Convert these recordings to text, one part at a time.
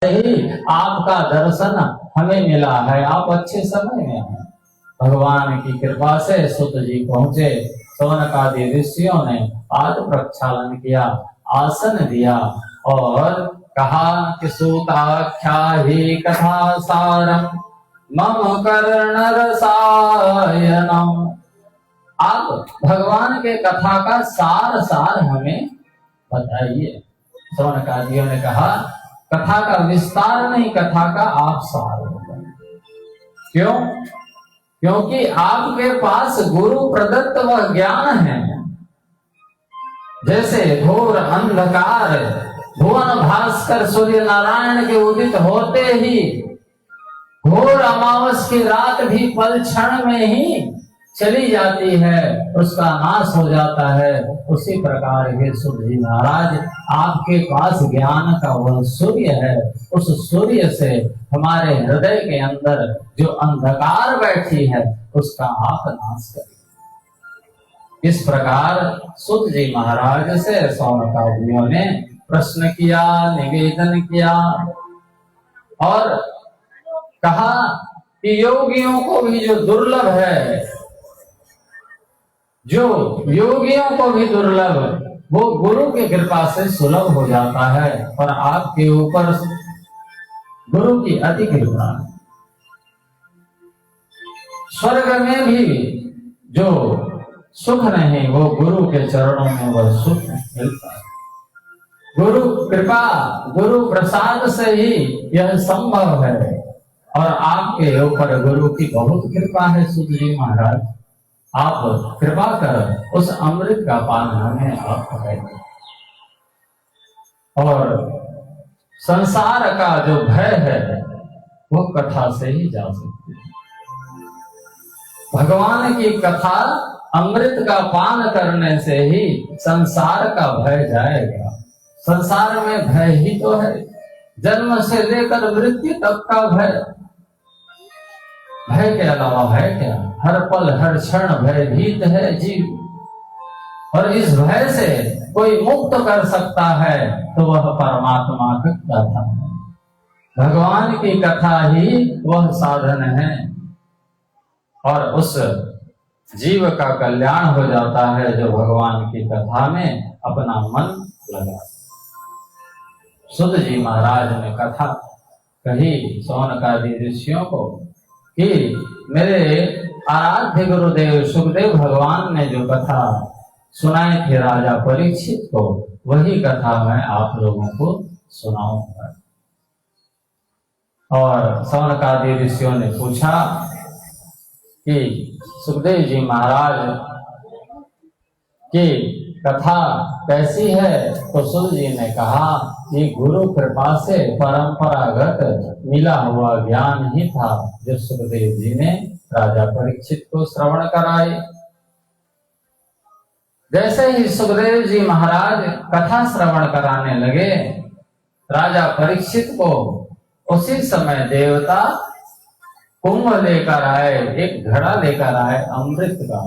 ही आपका दर्शन हमें मिला है, आप अच्छे समय में हैं। भगवान की कृपा से सुत जी पहुंचे। शौनकादि ऋषियों ने पाद प्रक्षालन किया, आसन दिया और कहा कि सूताख्या ही कथा सारम मम कर्ण रसायनम। आप भगवान के कथा का सार हमें बताइए। शौनकादियों ने कहा कथा का विस्तार नहीं, कथा का आप सार होगा। क्यों? क्योंकि आपके पास गुरु प्रदत्त वह ज्ञान है। जैसे घोर अंधकार भुवन भास्कर सूर्य नारायण के उदित होते ही घोर अमावस की रात भी पल क्षण में ही चली जाती है, उसका नाश हो जाता है। उसी प्रकार हे सुत जी महाराज, आपके पास ज्ञान का वह सूर्य है, उस सूर्य से हमारे हृदय के अंदर जो अंधकार बैठी है उसका आप नाश करिए। इस प्रकार सुत जी महाराज से शौनकादियों ने प्रश्न किया, निवेदन किया और कहा कि योगियों को भी जो दुर्लभ है, जो योगियों को भी दुर्लभ, वो गुरु की कृपा से सुलभ हो जाता है और आपके ऊपर गुरु की अति कृपा है। स्वर्ग में भी जो सुख नहीं वो गुरु के चरणों में वह सुख मिलता है। गुरु कृपा, गुरु प्रसाद से ही यह संभव है और आपके ऊपर गुरु की बहुत कृपा है। सुत जी महाराज, आप कृपा कर उस अमृत का पान हमें आप कराइए और संसार का जो भय है वो कथा से ही जा सकती है। भगवान की कथा अमृत का पान करने से ही संसार का भय जाएगा। संसार में भय ही तो है, जन्म से लेकर मृत्यु तक का भय। भय के अलावा है क्या? हर पल हर क्षण भयभीत है जीव और इस भय से कोई मुक्त कर सकता है तो वह परमात्मा की कथा है। भगवान की कथा ही वह साधन है और उस जीव का कल्याण हो जाता है जो भगवान की कथा में अपना मन लगा। सुत जी महाराज ने कथा कही शौनकादि ऋषियों को कि मेरे आराध्य गुरुदेव सुखदेव भगवान ने जो कथा सुनाई थी राजा परीक्षित को, वही कथा मैं आप लोगों को सुनाऊंगा। और शौनकादि ऋषियों ने पूछा कि सुखदेव जी महाराज की कथा कैसी है? तो सुत जी ने कहा कि गुरु कृपा से परंपरागत मिला हुआ ज्ञान ही था जो सुखदेव जी ने राजा परीक्षित को श्रवण कराए। जैसे ही सुखदेव जी महाराज कथा श्रवण कराने लगे राजा परीक्षित को, उसी समय देवता कुंभ लेकर आए, एक घड़ा लेकर आए अमृत का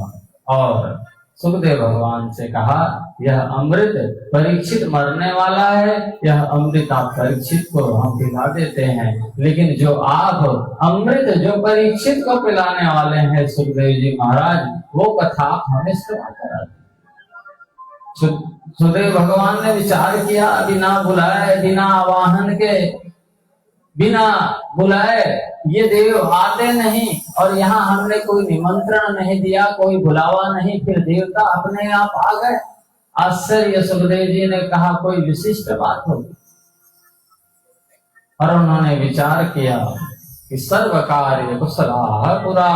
और सुखदेव भगवान से कहा यह अमृत परीक्षित मरने वाला है, यह अमृत आप परीक्षित को हम पिला देते हैं, लेकिन जो आप अमृत जो परीक्षित को पिलाने वाले हैं सुखदेव जी महाराज, वो कथा आप हमें श्रवण करा दें। सुखदेव भगवान ने विचार किया, बिना बुलाए, बिना आवाहन के, बिना बुलाए ये देव आते नहीं और यहाँ हमने कोई निमंत्रण नहीं दिया, कोई बुलावा नहीं, फिर देवता अपने आप आ गए। आश्चर्य। सुखदेव जी ने कहा कोई विशिष्ट बात होगी और उन्होंने विचार किया कि सर्व कार्य कुशला पुरा,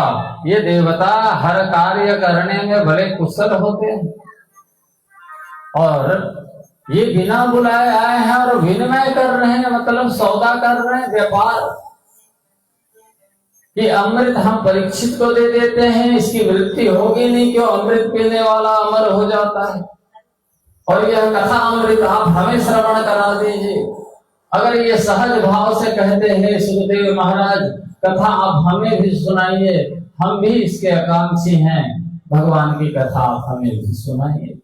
ये देवता हर कार्य करने में बड़े कुशल होते हैं और ये बिना बुलाए आए हैं और विनिमय कर रहे हैं, मतलब सौदा कर रहे हैं, व्यापार कि अमृत हम परीक्षित को दे देते हैं, इसकी मृत्यु होगी नहीं, क्यों अमृत पीने वाला अमर हो जाता है और यह कथा अमृत आप हमें श्रवण करा दीजिए। अगर ये सहज भाव से कहते हैं सुखदेव महाराज कथा आप हमें भी सुनाइए, हम भी इसके आकांक्षी हैं, भगवान की कथा आप हमें भी सुनाइए।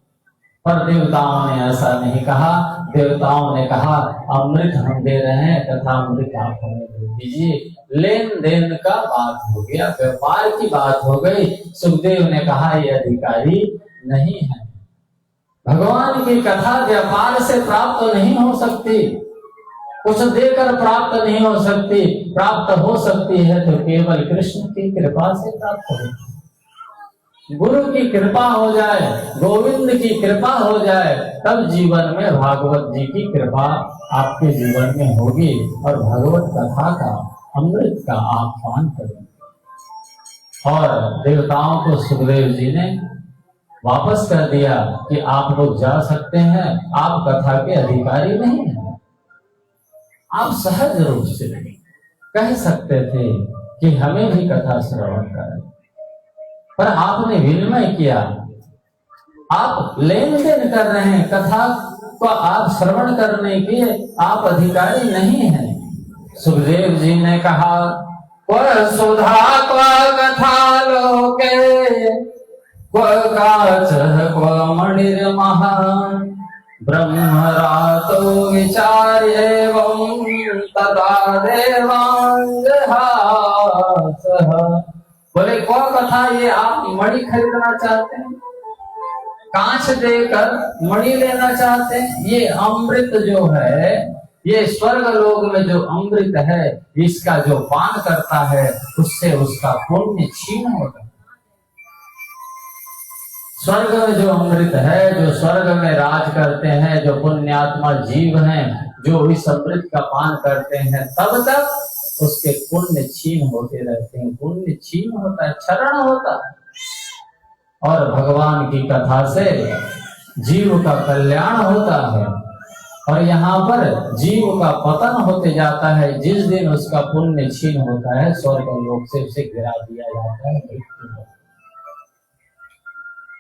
पर देवताओं ने ऐसा नहीं कहा। देवताओं ने कहा अमृत हम दे रहे हैं तथा अमृत आप हमें दे दीजिए। लेन देन का बात हो गया, व्यापार की बात हो गई। सुखदेव ने कहा ये अधिकारी नहीं है। भगवान की कथा व्यापार से प्राप्त नहीं हो सकती, कुछ देकर प्राप्त नहीं हो सकती। प्राप्त हो सकती है तो केवल कृष्ण की कृपा से प्राप्त होती। गुरु की कृपा हो जाए, गोविंद की कृपा हो जाए, तब जीवन में भागवत जी की कृपा आपके जीवन में होगी और भगवत कथा का, अमृत का आप पान करेंगे। और देवताओं को सुखदेव जी ने वापस कर दिया कि आप लोग जा सकते हैं, आप कथा के अधिकारी नहीं हैं। आप सहज रूप से कह सकते थे कि हमें भी कथा श्रवण करें, पर आपने विनिमय किया। आप लेन देन कर रहे हैं, कथा को आप श्रवण करने के आप अधिकारी नहीं हैं। सुखदेव जी ने कहा क्व सुधा क्व कथा लोके क्व काचः क्व मणिर्महा ब्रह्मरातो विचार्येवं तदा देवांगहासः। बोले कौ कथा, ये आप मणि खरीदना चाहते हैं, कांच देकर मणि लेना चाहते हैं। ये अमृत जो है, ये स्वर्ग लोक में जो अमृत है, इसका जो पान करता है उससे उसका पुण्य क्षीण होता है। स्वर्ग में जो अमृत है, जो स्वर्ग में राज करते हैं, जो पुण्यात्मा जीव हैं, जो इस अमृत का पान करते हैं, तब तक उसके पुण्य क्षीण होते रहते हैं। पुण्य क्षीण होता है, क्षरण होता है। और भगवान की कथा से जीव का कल्याण होता है। और यहाँ पर जीव का पतन होते जाता है। जिस दिन उसका पुण्य क्षीण होता है, स्वर्ग लोक से उसे गिरा दिया जाता है, मृत्यु होता है।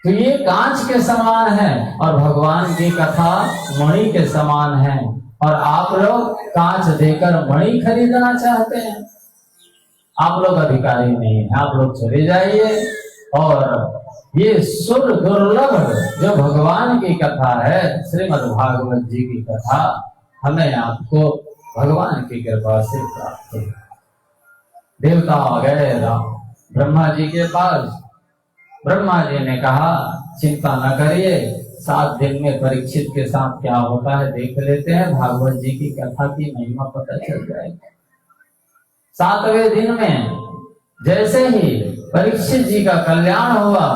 तो ये कांच के समान है और भगवान की कथा मणि के समान है। और आप लोग कांच देकर मणि खरीदना चाहते हैं। आप लोग अधिकारी नहीं है, आप लोग चले जाइए। और ये सुर दुर्लभ जो भगवान की कथा है, श्रीमद् भागवत जी की कथा, हमें आपको भगवान की कृपा से प्राप्त है। देवता आ गए ब्रह्मा जी के पास। ब्रह्मा जी ने कहा चिंता न करिए, 7 दिन में परीक्षित के साथ क्या होता है देख लेते हैं। भागवत जी की कथा की महिमा पता चल जाएगी। 7वें दिन में जैसे ही परीक्षित जी का कल्याण हुआ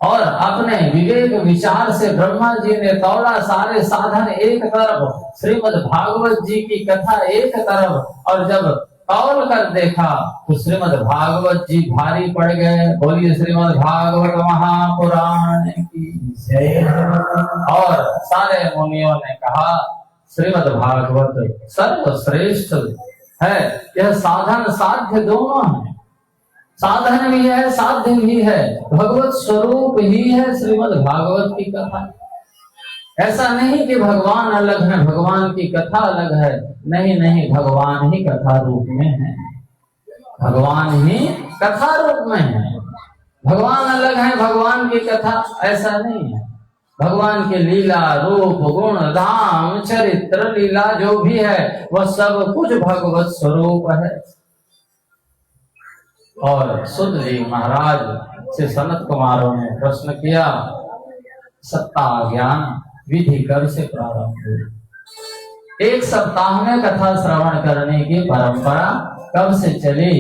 और अपने विवेक विचार से ब्रह्मा जी ने तौला, सारे साधन एक तरफ, श्रीमद् भागवत जी की कथा एक तरफ, और जब तौल कर देखा तो श्रीमद् भागवत जी भारी पड़ गए। बोलिए श्रीमद् भागवत महापुराण की जय। और सारे मुनियों ने कहा श्रीमद् भागवत सर्वश्रेष्ठ है। यह साधन साध्य दोनों है, साधन भी है साध्य भी है, भगवत स्वरूप ही है श्रीमद् भागवत की कथा। ऐसा नहीं कि भगवान अलग है, भगवान की कथा अलग है। नहीं नहीं, भगवान ही कथा रूप में है, भगवान ही कथा रूप में है। भगवान अलग है, भगवान की कथा ऐसा नहीं है। भगवान की लीला, रूप, गुण, धाम, चरित्र, लीला जो भी है वह सब कुछ भगवत स्वरूप है। और सुध जी महाराज से सनत कुमारों ने प्रश्न किया, सत्ता ज्ञान विधि कब से प्रारंभ हुई? 1 सप्ताह में कथा श्रवण करने की परंपरा कब से चली?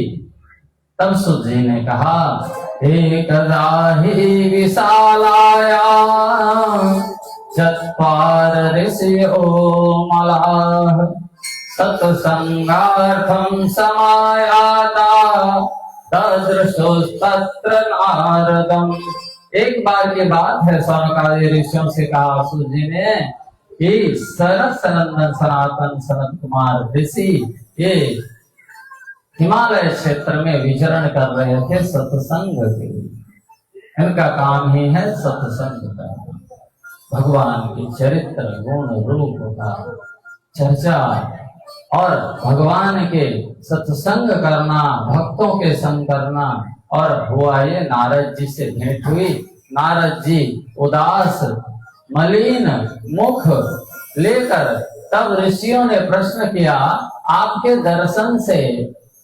तब सुध जी ने कहा, एकदा हि विशालाया चत्वार ऋषयो मलाः सत्संगार्थं समायाता तदृशोस्तत्र नारदम्। एक बार की बात है, सौनकादि ऋषियों से कहा सुध जी ने कि सनत सनंदन सनातन सनत कुमार ऋषि ये हिमालय क्षेत्र में विचरण कर रहे थे सत्संग के लिए। इनका काम ही है सत्संग का, भगवान के चरित्र गुण रूप का चर्चा और भगवान के सत्संग करना, भक्तों के संग करना। और हुआ ये नारद जी से भेंट हुई। नारद जी उदास मलिन मुख लेकर तब ऋषियों ने प्रश्न किया, आपके दर्शन से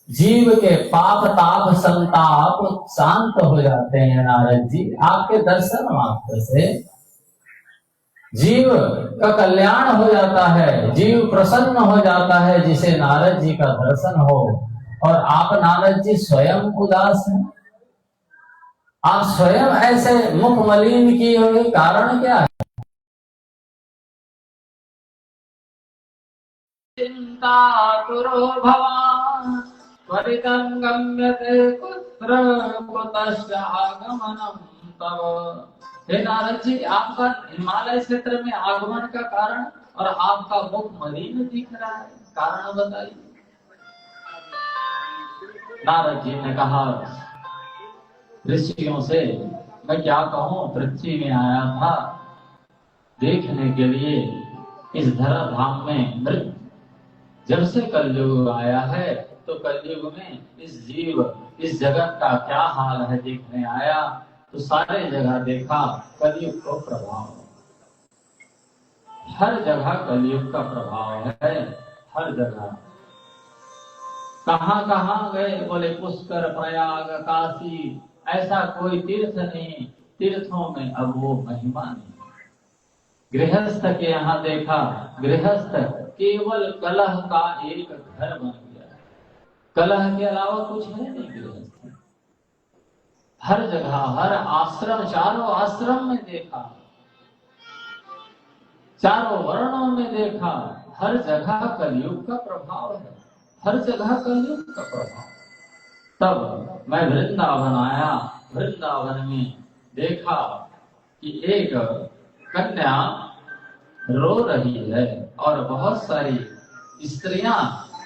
जीव के पाप ताप संताप शांत हो जाते हैं नारद जी। आपके दर्शन मात्र से जीव का कल्याण हो जाता है, जीव प्रसन्न हो जाता है जिसे नारद जी का दर्शन हो। और आप नारद जी स्वयं उदास हैं, आप स्वयं ऐसे मुख मलिन किए हुए, कारण क्या है? चिंता कुरो भवान् त्वरितं गम्यते कुत्र कुतश्च आगमनं तव। हे नारद जी, आपका हिमालय क्षेत्र में आगमन का कारण और आपका मुख मलिन दिख रहा है, कारण बताइए। नारद जी ने कहा, ऋषियों से मैं क्या कहूं, पृथ्वी में आया था देखने के लिए इस धरा धाम में मृत। जब से कलयुग आया है तो कलयुग में इस जीव इस जगत का क्या हाल है देखने आया, तो सारे जगह देखा कलयुग का प्रभाव, हर जगह कलयुग का प्रभाव है, हर जगह। कहां कहां गए, बोले पुष्कर प्रयाग काशी, ऐसा कोई तीर्थ नहीं, तीर्थों में अब वो महिमा नहीं। गृहस्थ के यहाँ देखा, गृहस्थ केवल कलह का एक घर बन गया, कलह के अलावा कुछ है नहीं गृहस्थ। हर जगह हर आश्रम, चारों आश्रम में देखा, चारों वर्णों में देखा, हर जगह कलयुग का प्रभाव है, हर जगह कलयुग का प्रभाव। तब मैं वृंदावन आया, वृंदावन में देखा कि एक कन्या रो रही है और बहुत सारी स्त्रियां,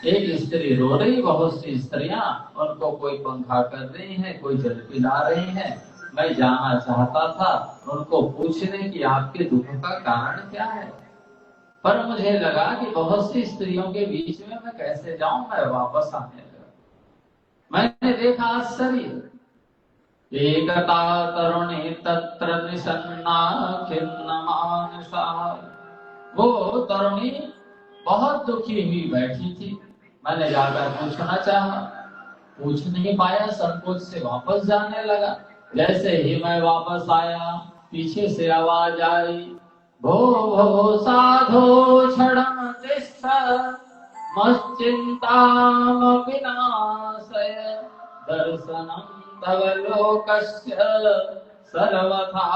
एक स्त्री रो रही, बहुत सी स्त्रियां उनको कोई पंखा कर रही हैं, कोई जल पिला रही हैं। मैं जाना चाहता था उनको पूछने की आपके दुख का कारण क्या है, पर मुझे लगा कि बहुत सी स्त्रियों के बीच में मैं कैसे जाऊं, मैं वापस आने लगा। मैंने देखा आश्चर्य, एकता तरुणी तत्र निसन्ना खिन्न मानसा। वो तरुणी बहुत दुखी हुई बैठी थी। मैंने जाकर पूछना चाहा, पूछ नहीं पाया, संकोच से वापस जाने लगा। जैसे ही मैं वापस आया, पीछे से आवाज आई, भो भो साधो क्षणं तिष्ठ मश्चिन्ताम विनाशय दर्शनं तव लोकस्य सर्वथा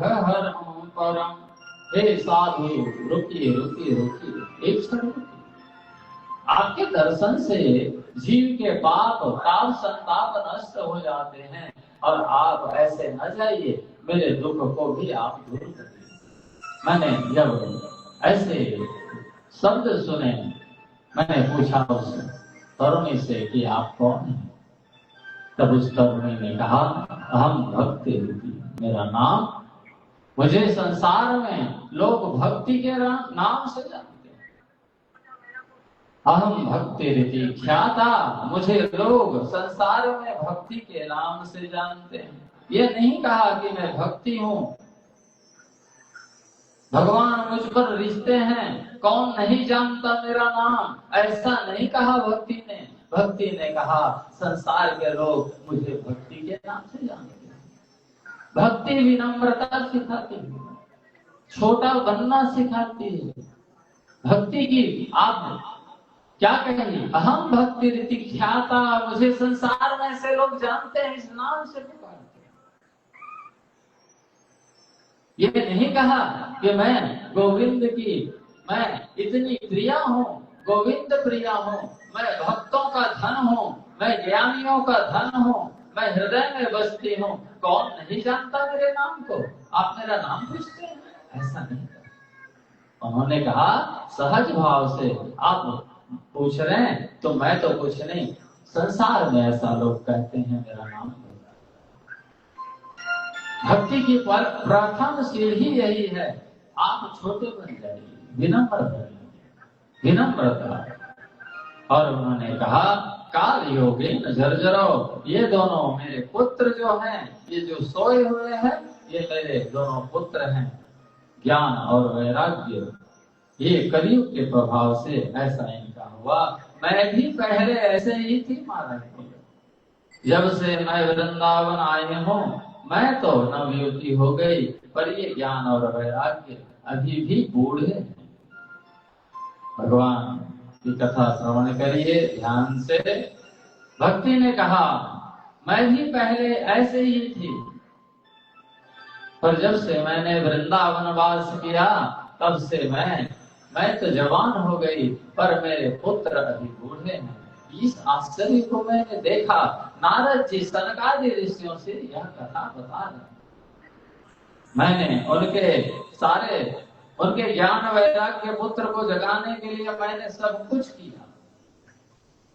गहनं परम। हे साधु, रुकिए रुकिए रुकिए, एक क्षण रुकिए। आपके दर्शन से जीव के पाप ताप संताप नष्ट हो जाते हैं, और आप ऐसे न जाइए, मेरे दुख को भी आप दूर करिए। मैंने जब ऐसे शब्द सुने, मैंने पूछा उस तरुणी से कि आप कौन हैं? तब उस तरुणी ने कहा, हम भक्ति रूपी, मेरा नाम, मुझे संसार में लोग भक्ति के नाम से जानते हैं। अहम भक्ति रीति ख्याता, मुझे लोग संसार में भक्ति के नाम से जानते हैं। ये नहीं कहा कि मैं भक्ति हूं, भगवान मुझ पर रिश्ते हैं, कौन नहीं जानता मेरा नाम, ऐसा नहीं कहा भक्ति ने। भक्ति ने कहा संसार के लोग मुझे भक्ति के नाम से जानते हैं। भक्ति विनम्रता सिखाती है, छोटा बनना सिखाती है। भक्ति की आप क्या कहेंगे, अहम भक्ति रीति ख्याता, मुझे संसार में से लोग जानते हैं, इस नाम से पुकारते हैं। ये नहीं कहा कि मैं गोविंद की, मैं इतनी प्रिया हूँ, गोविंद प्रिया हूँ, मैं भक्तों का धन हूँ, मैं ज्ञानियों का धन हूँ, मैं हृदय में बसती हूँ, कौन नहीं जानता मेरे नाम को, आप मेरा नाम पूछते हैं, ऐसा नहीं कहा। उन्होंने कहा सहज भाव से आप पूछ रहे हैं, तो मैं तो कुछ नहीं, संसार में ऐसा लोग कहते हैं मेरा नाम। भक्ति की प्रथम सीढ़ी यही है, आप छोटे बन जाइए, विनम्र बनिए, विनम्रता। और उन्होंने कहा काल योगेन जर्जरो, ये दोनों मेरे पुत्र जो हैं, ये जो सोए हुए हैं, ये मेरे दोनों पुत्र हैं। ज्ञान और वैराग्य, ये कलयुग के प्रभाव से ऐसा इनका हुआ। मैं भी पहले ऐसे ही थी महाराज, जब से मैं वृंदावन आई हूँ मैं तो नवयुवती हो गई, पर ये ज्ञान और वैराग्य अभी भी बूढ़े हैं। भगवान की कथा श्रवण करिए ध्यान से। भक्ति ने कहा मैं भी पहले ऐसे ही थी, पर जब से मैंने वृंदावन वास किया तब से मैं तो जवान हो गई, पर मेरे पुत्र अभी बूढ़े हैं। इस आश्चर्य को मैंने देखा। नारद जी सनकादि ऋषियों से यह कथा बता रहे। मैंने उनके ज्ञान वैराग्य पुत्र को जगाने के लिए मैंने सब कुछ किया,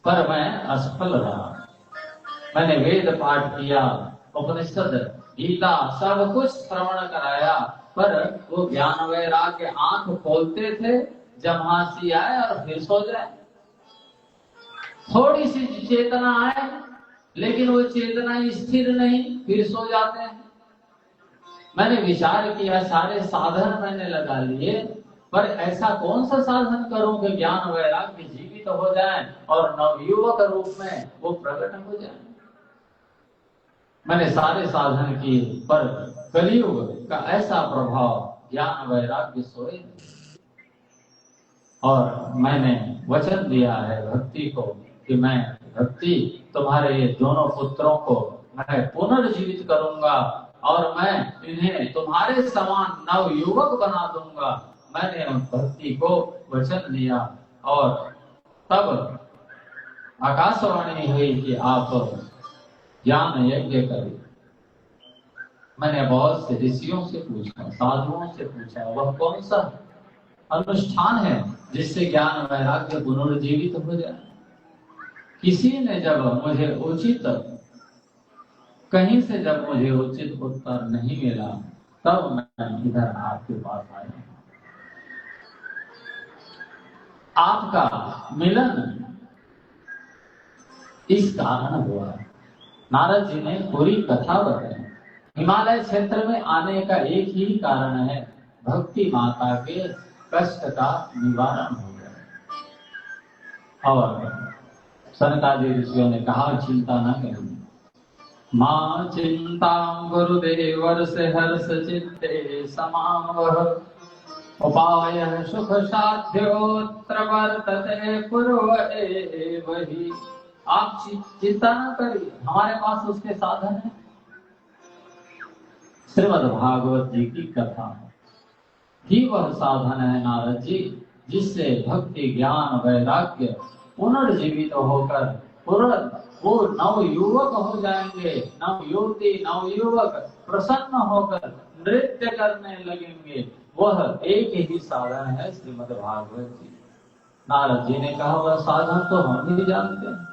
पर मैं असफल रहा। मैंने वेद पाठ किया, उपनिषद, गीता सब कुछ श्रवण कराया, पर वो ज्ञान वैराग्य आंख खोलते थे जब हंसी आए और फिर सो जाए। थोड़ी सी चेतना आए लेकिन वो चेतना स्थिर नहीं, फिर सो जाते हैं। मैंने विचार किया, सारे साधन मैंने लगा लिए, पर ऐसा कौन सा साधन करूं कि ज्ञान वैराग्य जीवित हो जाए और नवयुवक रूप में वो प्रकट हो जाए। मैंने सारे साधन किए, पर कलयुग का ऐसा प्रभाव, ज्ञान वैराग्य सोए। और मैंने वचन दिया है भक्ति को कि मैं भक्ति तुम्हारे ये दोनों पुत्रों को मैं पुनर्जीवित करूंगा और मैं इन्हें तुम्हारे समान नवयुवक बना दूंगा। मैंने उन भक्ति को वचन दिया और तब आकाशवाणी हुई कि आप ज्ञान यज्ञ करें। मैंने बहुत से ऋषियों से पूछा, साधुओं से पूछा, वह कौन सा अनुष्ठान है जिससे ज्ञान वैराग्य पुनर्जीवित हो जाए। किसी ने जब मुझे कहीं से जब मुझे उचित उत्तर नहीं मिला, तब मैं इधर आपके पास आया। आपका मिलन इस कारण हुआ। नारद जी ने पूरी कथा बताई। हिमालय क्षेत्र में आने का एक ही कारण है, भक्ति माता के कष्ट का निवारण हो गया। और सनकादि ऋषियों ने कहा चिंता न करें, मां चिंता गुरुदेवर से हर्ष चित्ते समाम उपाय सुख साध्योत्र वर्तते पूर्व एवहि। आप चिंता न करिए, हमारे पास उसके साधन है। श्रीमद् भागवत जी की कथा ही वह साधन है नारद जी, जिससे भक्ति ज्ञान वैराग्य पुनर्जीवित होकर वो नवयुवक हो जाएंगे। नवयुवती नवयुवक प्रसन्न होकर नृत्य करने लगेंगे। वह एक ही साधन है श्रीमद् भागवत जी। नारद जी ने कहा वह साधन तो हम भी जानते हैं,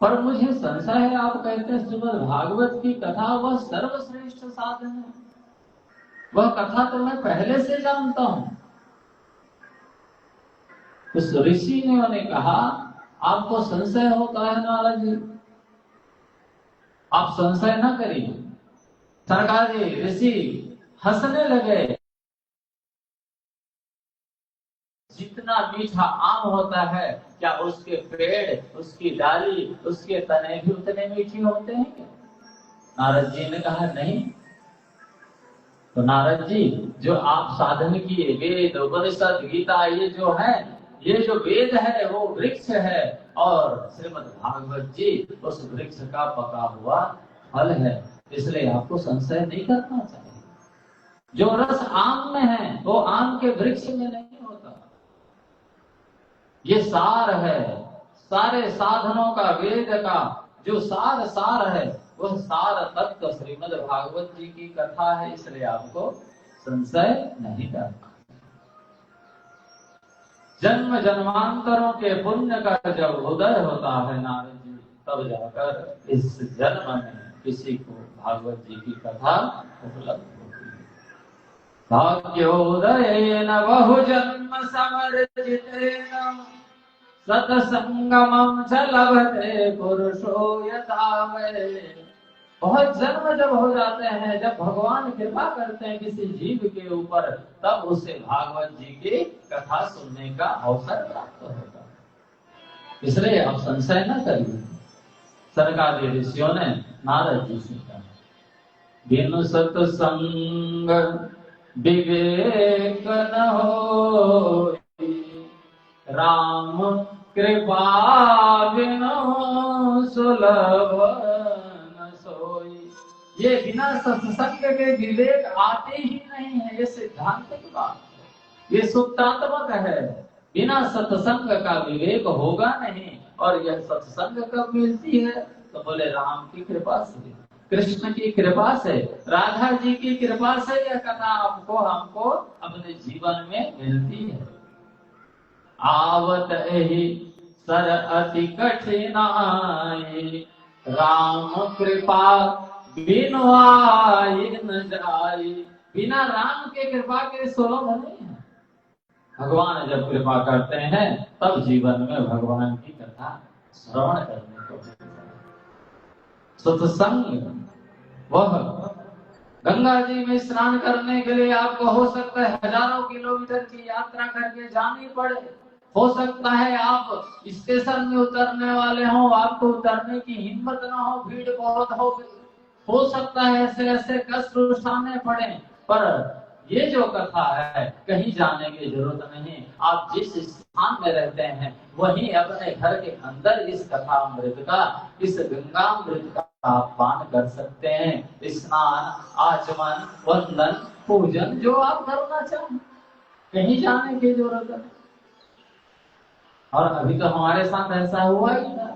पर मुझे संशय है, आप कहते हैं श्रीमद् भागवत की कथा वह सर्वश्रेष्ठ साधन है। वह कथा तो मैं पहले से जानता हूं। उस ऋषि ने उन्हें कहा आपको संशय होता है नारद जी, आप संशय न करिए। सरकार जी ऋषि हंसने लगे। जितना मीठा आम होता है, क्या उसके पेड़, उसकी डाली, उसके तने भी उतने मीठे होते हैं? नारद जी ने कहा नहीं। तो नारद जी जो आप साधन किए वेद उपनिषद गीता ये जो वेद है वो वृक्ष है, और श्रीमद् भागवत जी उस वृक्ष का पका हुआ फल है, इसलिए आपको संशय नहीं करना चाहिए। जो रस आम में है वो आम के वृक्ष में नहीं होता। ये सार है, सारे साधनों का, वेद का जो सार है वह सार तत्व श्रीमद् भागवत जी की कथा है, इसलिए आपको संशय नहीं करना। जन्म जन्मांतरों के पुण्य का जब उदय होता है नारद जी, तब जाकर इस जन्म में किसी को भागवत जी की कथा उपलब्ध होती है। भाग्योदयेन बहु जन्म समर्जितेन सतसंगमं च लभते पुरुषो यथा वै बहुत जन्म जब हो जाते हैं, जब भगवान कृपा करते हैं किसी जीव के ऊपर, तब उसे भागवत जी की कथा सुनने का अवसर प्राप्त होता है। इसलिए आप संशय न करिए। सरकारी ऋषियों ने नारद जी से कहा, बिनु सत्संग विवेक न हो, राम कृपा बिनु सुलभ न सोई। ये बिना सत्संग के विवेक आते ही नहीं है, ये सिद्धांतिक बात है, ये सूत्रात्मक है। बिना सत्संग का विवेक होगा नहीं। और यह सत्संग कब मिलती है? तो बोले राम की कृपा से, कृष्ण की कृपा से, राधा जी की कृपा से यह कथा आपको हमको अपने जीवन में मिलती है। आवत ही सर अति कठिनाई, राम कृपा बिनु आई न जाई। बिना राम के कृपा के सुलभ नहीं है। भगवान जब कृपा करते हैं तब जीवन में भगवान की कथा श्रवण करने को मिलता है। सत्संग वह गंगा जी में स्नान करने के लिए आपको हो सकता है हजारों किलोमीटर की यात्रा करके जानी पड़े। हो सकता है आप स्टेशन में उतरने वाले हो, आपको उतरने की हिम्मत ना हो, भीड़ बहुत हो सकता है ऐसे ऐसे कष्ट उठाने पड़े। पर ये जो कथा है कहीं जाने की जरूरत नहीं। आप जिस स्थान में रहते हैं वहीं अपने घर के अंदर इस कथा अमृत का, इस गंगा अमृत का आप पान कर सकते हैं। स्नान, आचमन, वंदन, पूजन जो आप करना चाहें, कहीं जाने की जरूरत नहीं। और अभी तो हमारे साथ ऐसा हुआ ही ना।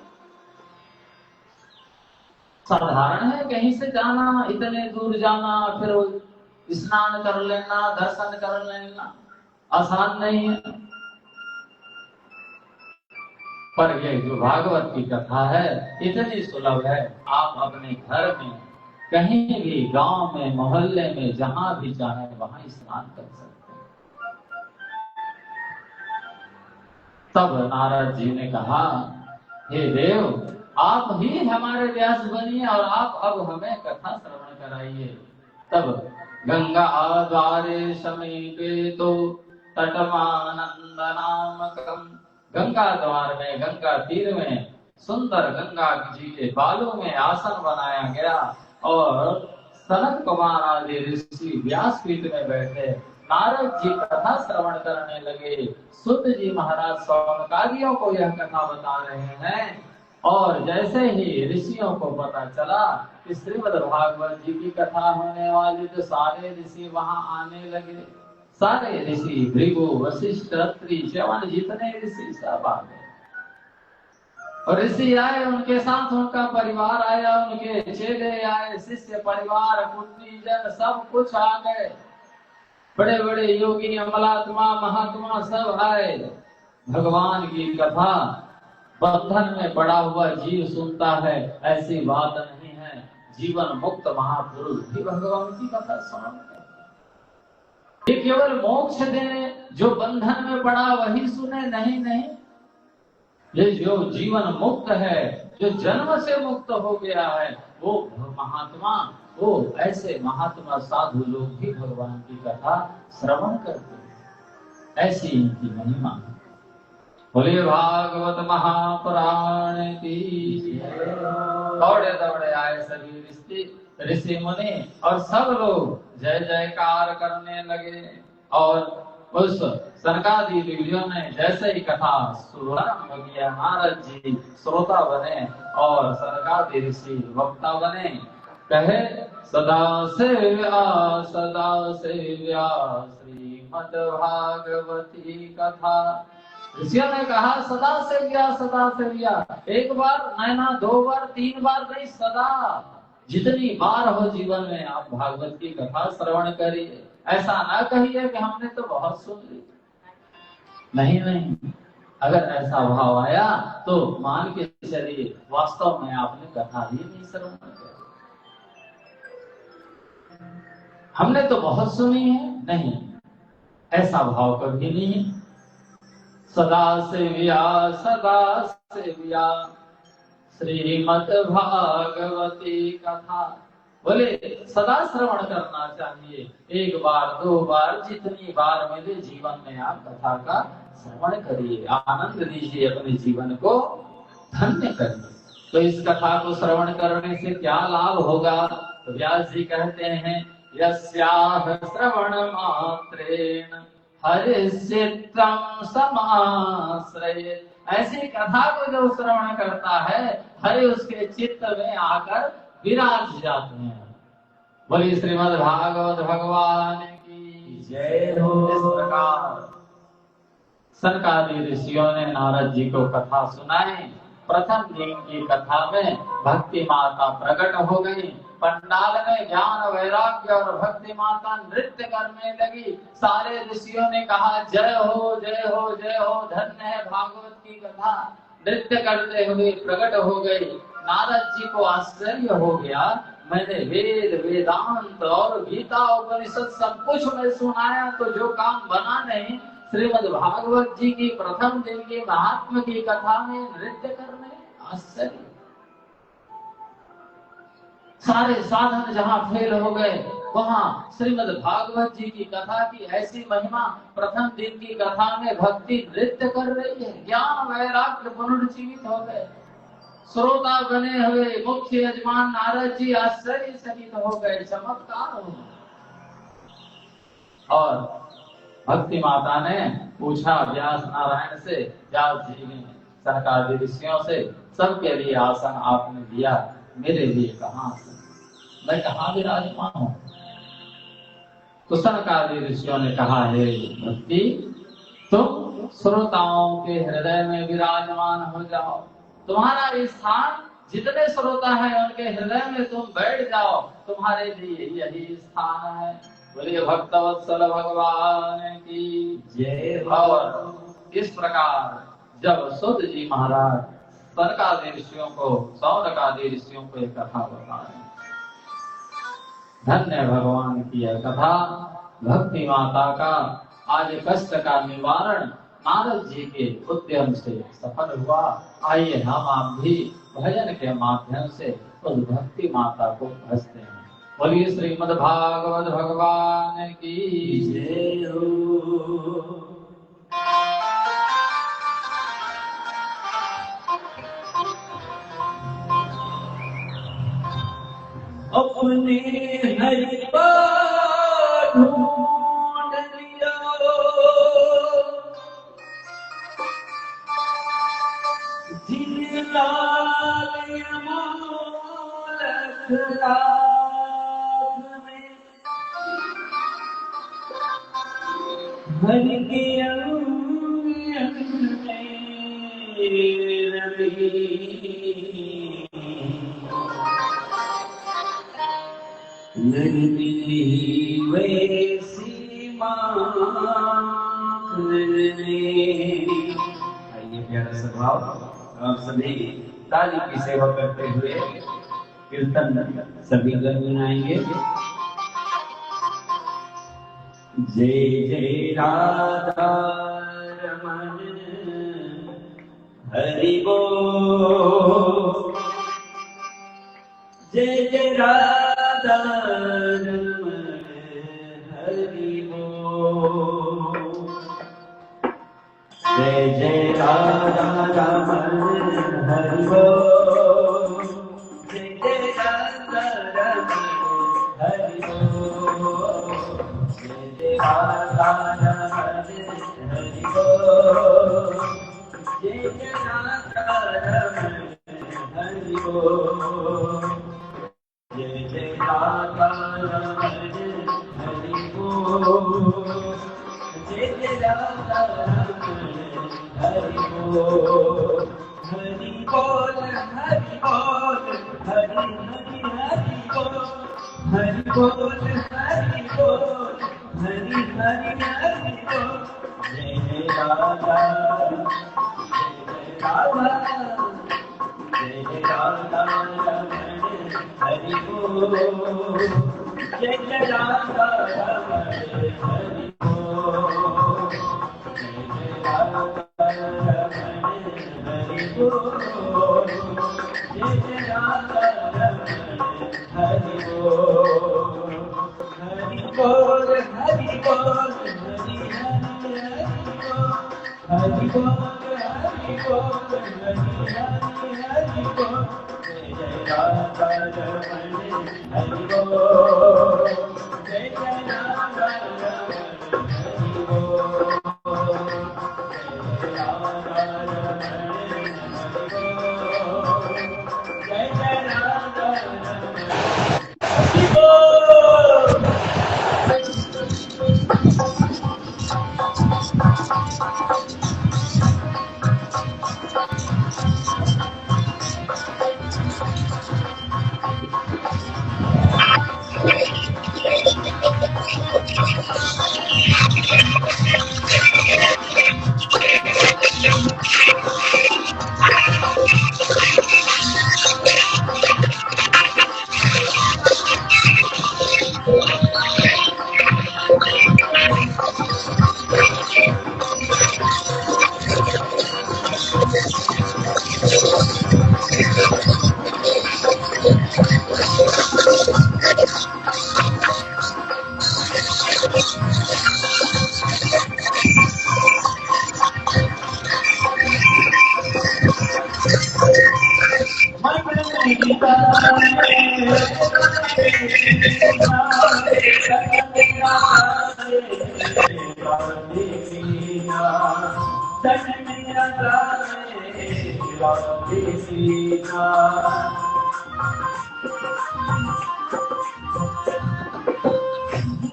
साधारण है कहीं से जाना, इतने दूर जाना, फिर स्नान कर लेना, दर्शन कर लेना, आसान नहीं है। पर ये जो भागवत की कथा है इतनी सुलभ है। आप अपने घर में, कहीं भी, गांव में, मोहल्ले में, जहां भी चाहे वहां स्नान कर सकते हैं। तब नारद जी ने कहा, हे देव, आप ही हमारे व्यास बनिए और आप अब हमें कथा श्रवण कराइए। तब गंगा द्वारे समीपे तो तटमानंद नामकम, गंगा द्वार में, गंगा तीर में सुंदर गंगा जी के बालों में आसन बनाया गया और सनत कुमार आदि ऋषि व्यासपीठ में बैठे नारद जी कथा श्रवण करने लगे। सुत जी महाराज सौनकादियों को यह कथा बता रहे हैं। और जैसे ही ऋषियों को पता चला कि श्रीमद् भागवत जी की कथा होने वाली, तो सारे ऋषि वहां आने लगे। सारे ऋषि, भृगु, वशिष्ठ, अत्रि, च्यवन, जितने ऋषि सब आ गए। और ऋषि आए, उनके साथ उनका परिवार आया, उनके चेले आए, शिष्य परिवार, कुंती जन, सब कुछ आ गए। बड़े बड़े योगी, अमलात्मा, महात्मा सब आए। भगवान की कथा बंधन में पड़ा हुआ जीव सुनता है, ऐसी बात नहीं है। जीवन मुक्त महापुरुष भी भगवान की कथा सुनते हैं। ये केवल मोक्ष देने, जो बंधन में पड़ा वही सुने, नहीं नहीं। ये जो जीवन मुक्त है, जो जन्म से मुक्त हो गया है, वो महात्मा, वो ऐसे महात्मा साधु लोग भी भगवान की कथा श्रवण करते हैं। ऐसी इनकी महिमा है। बोले भागवत महापुराण की। दौड़े दौड़े आए सभी ऋषि मुनि और सब लोग जय जयकार करने लगे। और उस सनकादि ऋषियों ने जैसे ही कथा शुभारंभ किया, नारद जी श्रोता बने और सनकादि ऋषि वक्ता बने। कहे सदा सेव्या श्रीमद् भागवती कथा। ऋषियों ने कहा सदा सेव्या। एक बार नैना, 2 बार, 3 बार नहीं, सदा, जितनी बार हो जीवन में आप भागवत की कथा श्रवण करिए। ऐसा ना कहिए कि हमने तो बहुत सुन ली। नहीं नहीं, अगर ऐसा भाव आया तो मान के चलिए वास्तव में आपने कथा ही नहीं श्रवण की। हमने तो बहुत सुनी है, नहीं, ऐसा भाव कभी नहीं। सदा सेव्या श्रीमद् भागवती कथा। बोले सदा श्रवण करना चाहिए, एक बार दो बार जितनी बार मिले जीवन में आप कथा का श्रवण करिए, आनंद दीजिए, अपने जीवन को धन्य करिए। तो इस कथा को श्रवण करने से क्या लाभ होगा? तो व्यास जी कहते हैं यस्याह श्रवण मात्रेण हरिचित्तम समाश्रयेत्। ऐसी कथा को जो श्रवण करता है, हरि उसके चित्त में आकर विराज जाते हैं। बोलिए श्रीमद् भागवत भगवान की जय हो। इस प्रकार सनकादि ऋषियों ने नारद जी को कथा सुनाई। प्रथम दिन की कथा में भक्ति माता प्रकट हो गई। पंडाल में ज्ञान वैराग्य और भक्ति माता नृत्य करने लगी। सारे ऋषियों ने कहा जय हो जय हो जय हो, धन्य है भागवत की कथा। नृत्य करते हुए प्रकट हो गई। नारद जी को आश्चर्य हो गया, मैंने वेद वेदांत और गीता उपनिषद सब कुछ मैं सुनाया, तो जो काम बना नहीं, श्रीमद् भागवत जी की प्रथम दिन की महात्मा की कथा में नृत्य करने, आश्चर्य। सारे साधन जहाँ फेल हो गए, वहाँ श्रीमद् भागवत जी की कथा की ऐसी महिमा। प्रथम दिन की कथा में भक्ति नृत्य कर रही है, ज्ञान वैराग्य पुनर्जीवित हो गए। श्रोता बने हुए मुख्य यजमान नारद जी आश्चर्य चकित हो गए, चमत्कार हो गया। और भक्ति माता ने पूछा व्यास नारायण से, व्यास जी ने सनकादि ऋषियों से, सबके लिए आसन आपने दिया, मेरे लिए कहाँ आसन, मैं कहाँ विराजमान हूँ? तो सनकादि ऋषियों ने कहा है भक्ति, तुम श्रोताओं के हृदय में विराजमान हो जाओ। तुम्हारा स्थान, जितने श्रोता है उनके हृदय में तुम बैठ जाओ, तुम्हारे लिए यही स्थान है। बोलिए भक्तवत्सल भगवान की जय हो। इस प्रकार जब सुत जी महाराज सनकादि ऋषियों को, सौनकादि ऋषियों को एक कथा बताए, धन्य भगवान की यह कथा, भक्ति माता का आज कष्ट का निवारण नारद जी के उद्यम से सफल हुआ। आइए हम आप भी भजन के माध्यम से उस भक्ति माता को भजते हैं। बोलिए श्रीमद् भागवत भगवान की जय हो। अपने हरि को ढूंढ लिया, जिन लाल अमोलक राग में हरि के अंग में रवि नन्ही वैसी माखन ने। आइए प्यारा स्वभाव, आप सभी ताली की सेवा करते हुए कीर्तन सभी गुनगुनाएंगे। जय जय राधा रमन हरि बोल, जय जय राधा रमन हरि बोल, जय जय राधा रमन हरि बोल, जय जय राधा रमन हरि बोल, जय जय राधा रमन हरि बोल, जय जय राधा रमन हरि बोल, जय जय राधा रमन हरि बोल, जय जय राधा रमन हरि बोल, हरि बोल हरि बोल, हरि हरि हरि बोल, हरि बोल हरि बोल, हरि हरि हरि बोल, जय जय राधा, जय जय राधा, जय जय राधा रमन हरि बोल, जय जय राधा रमन हरि बोल, जय जय राधा रमन हरि हरि बोल, जय जय राधा रमण हरि बोल, हरि बोल, हरि बोल, हरि हरि हरि बोल, हरि बोल, हरि बोल, हरि हरि बोल, जय जय राधा रमण हरि बोल, जय जय राधा रमण हरि बोल, जय राधा रमण हरि बोल, जय जय राधा रमण हरि बोल।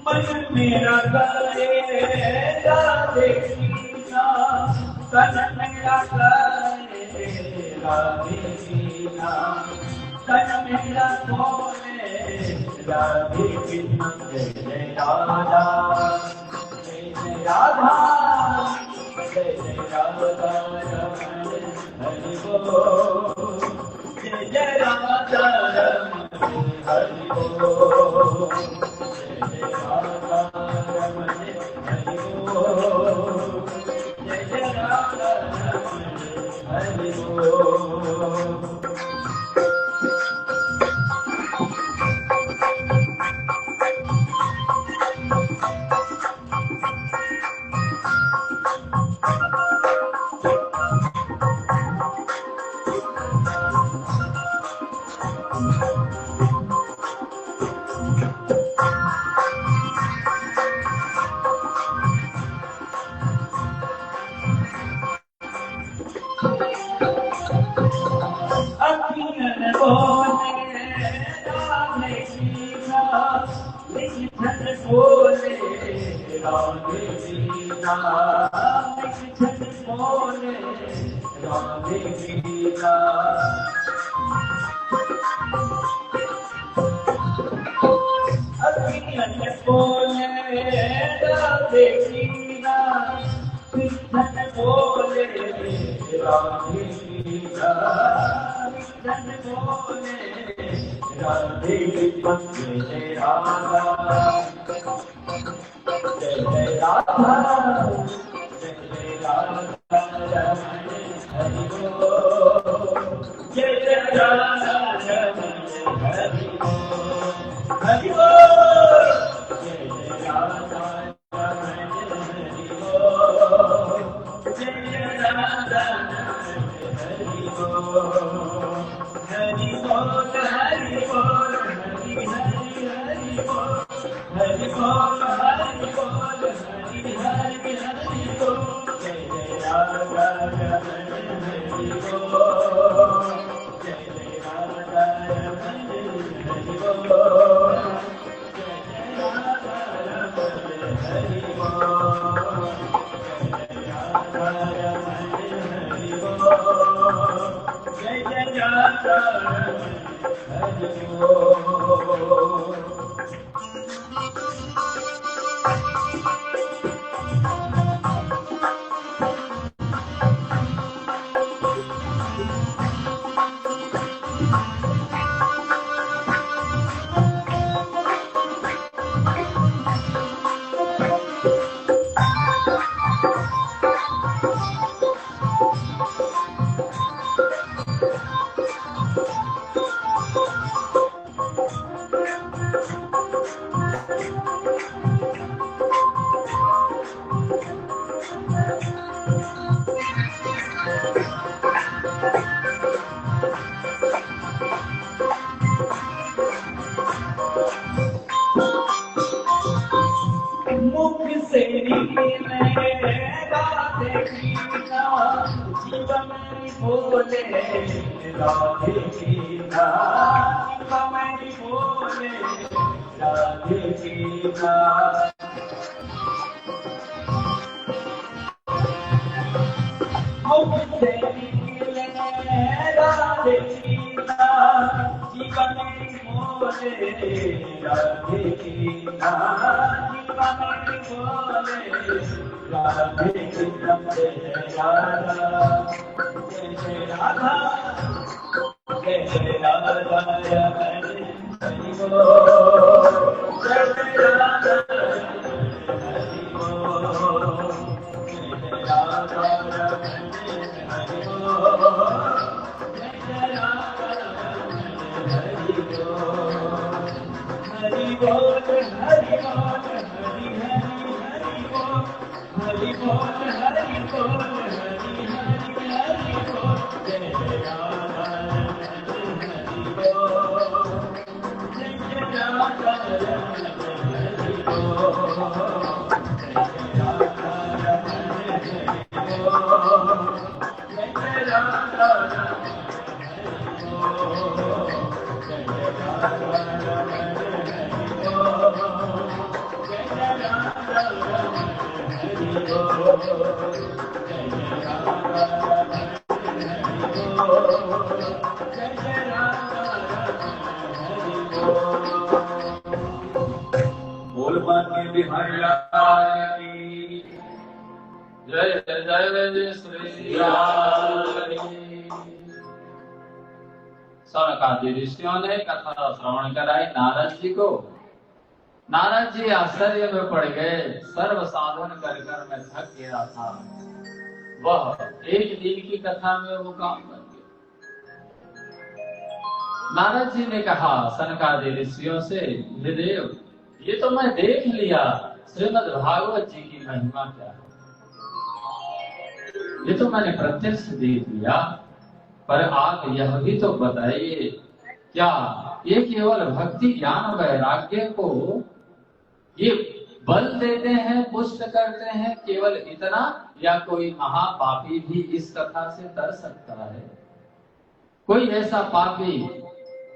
मन मेरा गाए राधे कृष्णा, तन मेरा गाए राधे कृष्णा, तन मेरा बोले राधे कृष्ण, जय जय राधा, जय जय राधा, जय जय राधा रमण हरि बोल, जय जय राधा रमण हरि बोल, जय जय राधा रमण हरि बोल, जय जय राधा रमण हरि बोल। अखियन बोले राधे कृष्णा, लिखन बोले राधे कृष्णा, लिखन बोले राधे कृष्णा, अखियन बोले राधे कृष्णा, लिखन बोले राधे कृष्णा, लिखन बोले राधे कृष्ण, जय राधा, जय जय राधा, जय जय राधा रमण हरि बोल, जय जय राधा रमण हरि बोल, हरि बोल, जय जय राधा रमण हरि बोल, जय जय राधा रमण हरि बोल, हरि बोल, हरि बोल, हरि हरि हरि बोल, हरि बोल, हरि बोल, हरि हरि हरि बोल, जय जय राधा रमण हरि बोल, जय जय राधा रमण हरि बोल, जय जय राधा रमण हरि बोल, जय जय राधा रमण हरि बोल, जय जय राधा रमण हरि बोल। बोले राधे कीना, कमली बोले राधे कीना। मुख से निकले राधे कीना, जीवन बोले राधे कीना, जीवन बोले राधे कीना। जय राधा, जय राधा, जय राधा, हरि बोल, जय राधा, हरि बोल, जय राधा, हरि बोल, जय राधा, हरि बोल, हरि बोल, हरि बोल, हरि हरि हरि बोल, हरि बोल, हरि बोल, हरि हरि हरि बोल, जय राधा, हरि बोल, जय राधा, हरि बोल, जय राधा, हरि बोल, जय राधा, हरि बोल, जय राधा, बोल बाके बिहारी लाल की जय जय जय श्री राम। सनकादि ऋषियों ने कथा श्रवण कराई नारद जी को। नारद जी आश्चर्य में पड़ गए। सर्व साधन कर कर मैं थक गया था, वह एक दिन की कथा में वो काम कर गया। नारद जी ने कहा सनकादि ऋषियों से, देव ये तो मैं देख लिया श्रीमद् भागवत जी की महिमा क्या है, ये तो मैंने प्रत्यक्ष देख लिया, पर आप यह भी तो बताइए क्या ये केवल भक्ति ज्ञान वैराग्य को ये बल देते हैं, पुष्ट करते हैं, केवल इतना, या कोई महापापी भी इस कथा से तर सकता है? कोई ऐसा पापी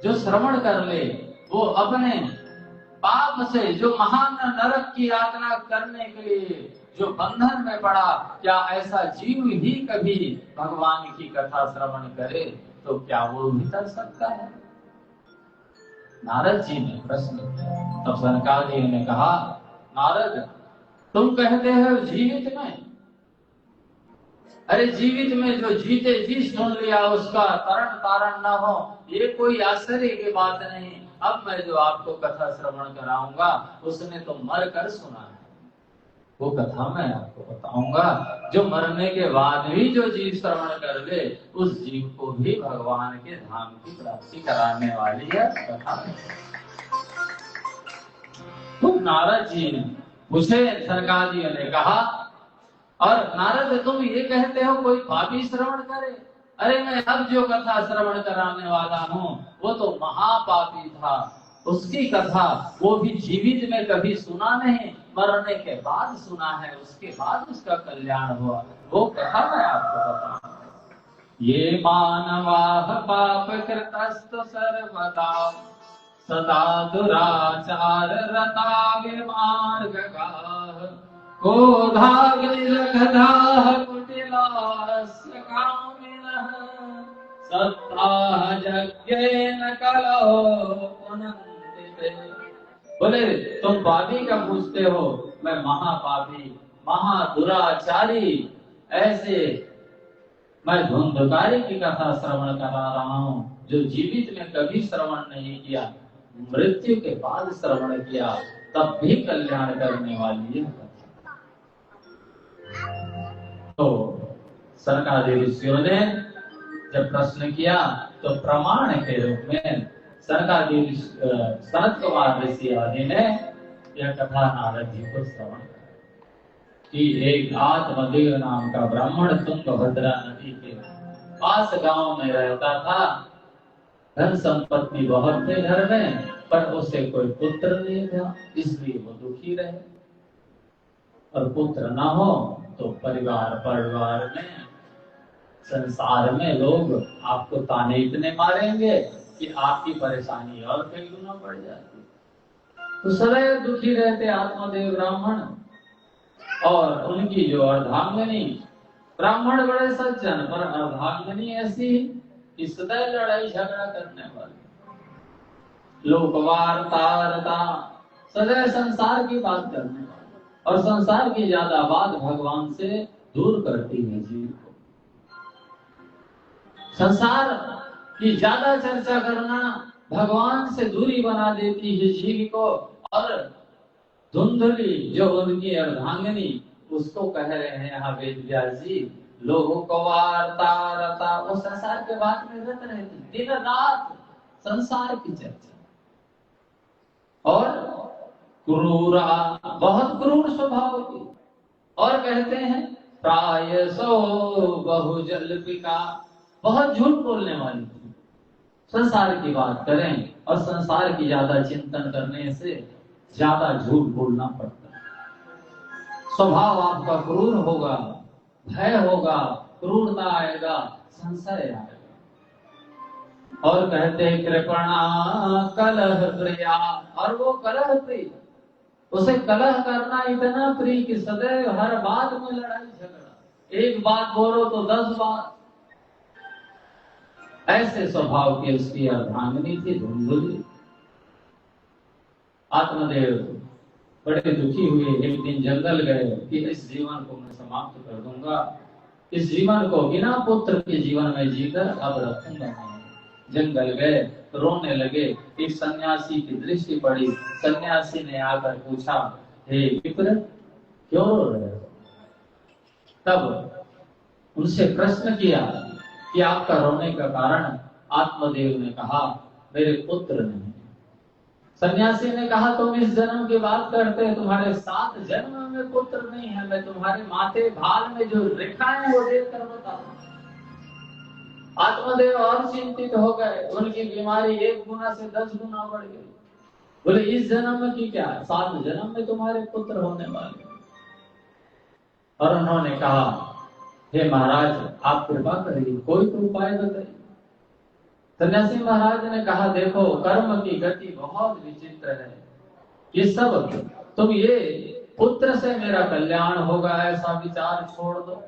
जो श्रवण कर ले, वो अपने पाप से, जो महान नरक की यातना करने के लिए जो बंधन में पड़ा, क्या ऐसा जीव ही कभी भगवान की कथा श्रवण करे तो क्या वो भी तर सकता है? नारद जी ने प्रश्न किया। तब सनकादि ने कहा, नारद तुम कहते हो जीवित में, अरे जीवित में जो जीते जी सुन लिया उसका तरण तारण न हो, ये कोई आश्चर्य की बात नहीं। अब मैं जो आपको कथा श्रवण कराऊंगा उसने तो मर कर सुना है, वो कथा मैं आपको बताऊंगा जो मरने के बाद भी जो जीव श्रवण कर ले, उस जीव को भी भगवान के धाम की प्राप्ति कराने वाली है कथा। तो नारद जी पूछे, सनकादियों ने कहा, और नारद तुम ये कहते हो कोई पापी श्रवण करे? अरे मैं अब जो कथा श्रवण कराने वाला हूँ वो तो महापापी था, उसकी कथा वो भी जीवित में कभी सुना नहीं, मरने के बाद सुना है, उसके बाद उसका कल्याण हुआ, वो कथा मैं आपको बताऊं। ये मानवाः पाप कृतस्तु सर्वदा सदा दुराचार रता विमार्गगाः क्रोधाग्निदग्धाः कुटिलास्य कामिनः सत्ताः यज्ञेन कलहो पुनन्ति ते। बोले तुम पापी का पूछते हो, मैं महापापी महादुराचारी, ऐसे मैं धुंधकारी की कथा श्रवण करा रहा हूँ जो जीवित में कभी श्रवण नहीं किया, मृत्यु के बाद श्रवण किया तब भी कल्याण करने वाली है। तो सनकादि ऋषियों ने जब प्रश्न किया तो प्रमाण के रूप में सनत कुमार ऋषि आदि ने यह कथा नारद जी को श्रवण कि एक आत्मदेव नाम का ब्राह्मण तुंगभद्रा नदी के पास गांव में रहता था। धन संपत्ति बहुत थे घर में, पर उसे कोई पुत्र नहीं था, इसलिए वो दुखी रहे। और पुत्र ना हो तो परिवार में संसार में लोग आपको ताने इतने मारेंगे कि आपकी परेशानी और कई गुना बढ़ जाती। तो सदैव दुखी रहते आत्मदेव ब्राह्मण और उनकी जो अर्धांगिनी। ब्राह्मण बड़े सज्जन, पर अर्धांगिनी ऐसी कि सदैव लड़ाई झगड़ा करने वाली, लोकवार्ता, सदैव संसार की बात करने वाली, और संसार की ज्यादा बात भगवान से दूर करती है जीव को। संसार की ज्यादा चर्चा करना भगवान से दूरी बना देती है जीव को। और धुंधली जो उनकी अर्धांगिनी, उसको कह रहे हैं यहाँ वेद व्यास जी, लोगों को वार्ता, वो संसार के बात में रत रहती, दिन रात संसार की चर्चा। और क्रूरा, बहुत क्रूर स्वभाव की। और कहते हैं प्राय सो बहुजल्पिका, बहुत झूठ बोलने वाली थी। संसार की बात करें और संसार की ज्यादा चिंतन करने से ज्यादा झूठ बोलना पड़ता है। स्वभाव आपका क्रूर होगा, भय होगा, क्रूरता आएगा, संशय आएगा। और कहते कृपणा कलह प्रिया, और वो कलह प्रिय, उसे कलह करना इतना प्रिय कि सदैव हर बात में लड़ाई झगड़ा, एक बात बोलो तो 10 बात। ऐसे स्वभाव की उसकी अर्धांगिनी थी धुंधुली। आत्मदेव बड़े दुखी हुए, एक दिन जंगल गए कि इस जीवन को मैं समाप्त कर दूंगा, इस जीवन को बिना पुत्र के जीवन में जीकर अब रखूंगा नहीं। जंगल गए, रोने लगे। एक सन्यासी की दृष्टि पड़ी, सन्यासी ने आकर पूछा, हे विप्र क्यों रो रहे हो? तब उनसे प्रश्न किया कि आपका रोने का कारण? आत्मदेव ने कहा, मेरे पुत्र नहीं। सन्यासी ने कहा, तुम इस जन्म की बात करते हैं, तुम्हारे 7 जन्म में पुत्र नहीं है। मैं तुम्हारे माथे भाल में जो रेखाएं हैं वो देख कर बताऊं। आत्मदेव और चिंतित हो गए, उनकी बीमारी 1 गुना से 10 गुना बढ़ गई। बोले इस जन्म में की क्या, 7 जन्म में तुम्हारे पुत्र होने वाले। और उन्होंने कहा, हे महाराज आप कृपा करिए, कोई तो उपाय बताइए। सन्यासी महाराज ने कहा, देखो कर्म की गति बहुत विचित्र है। ये सब तुम ये पुत्र से मेरा कल्याण होगा ऐसा विचार छोड़ दो।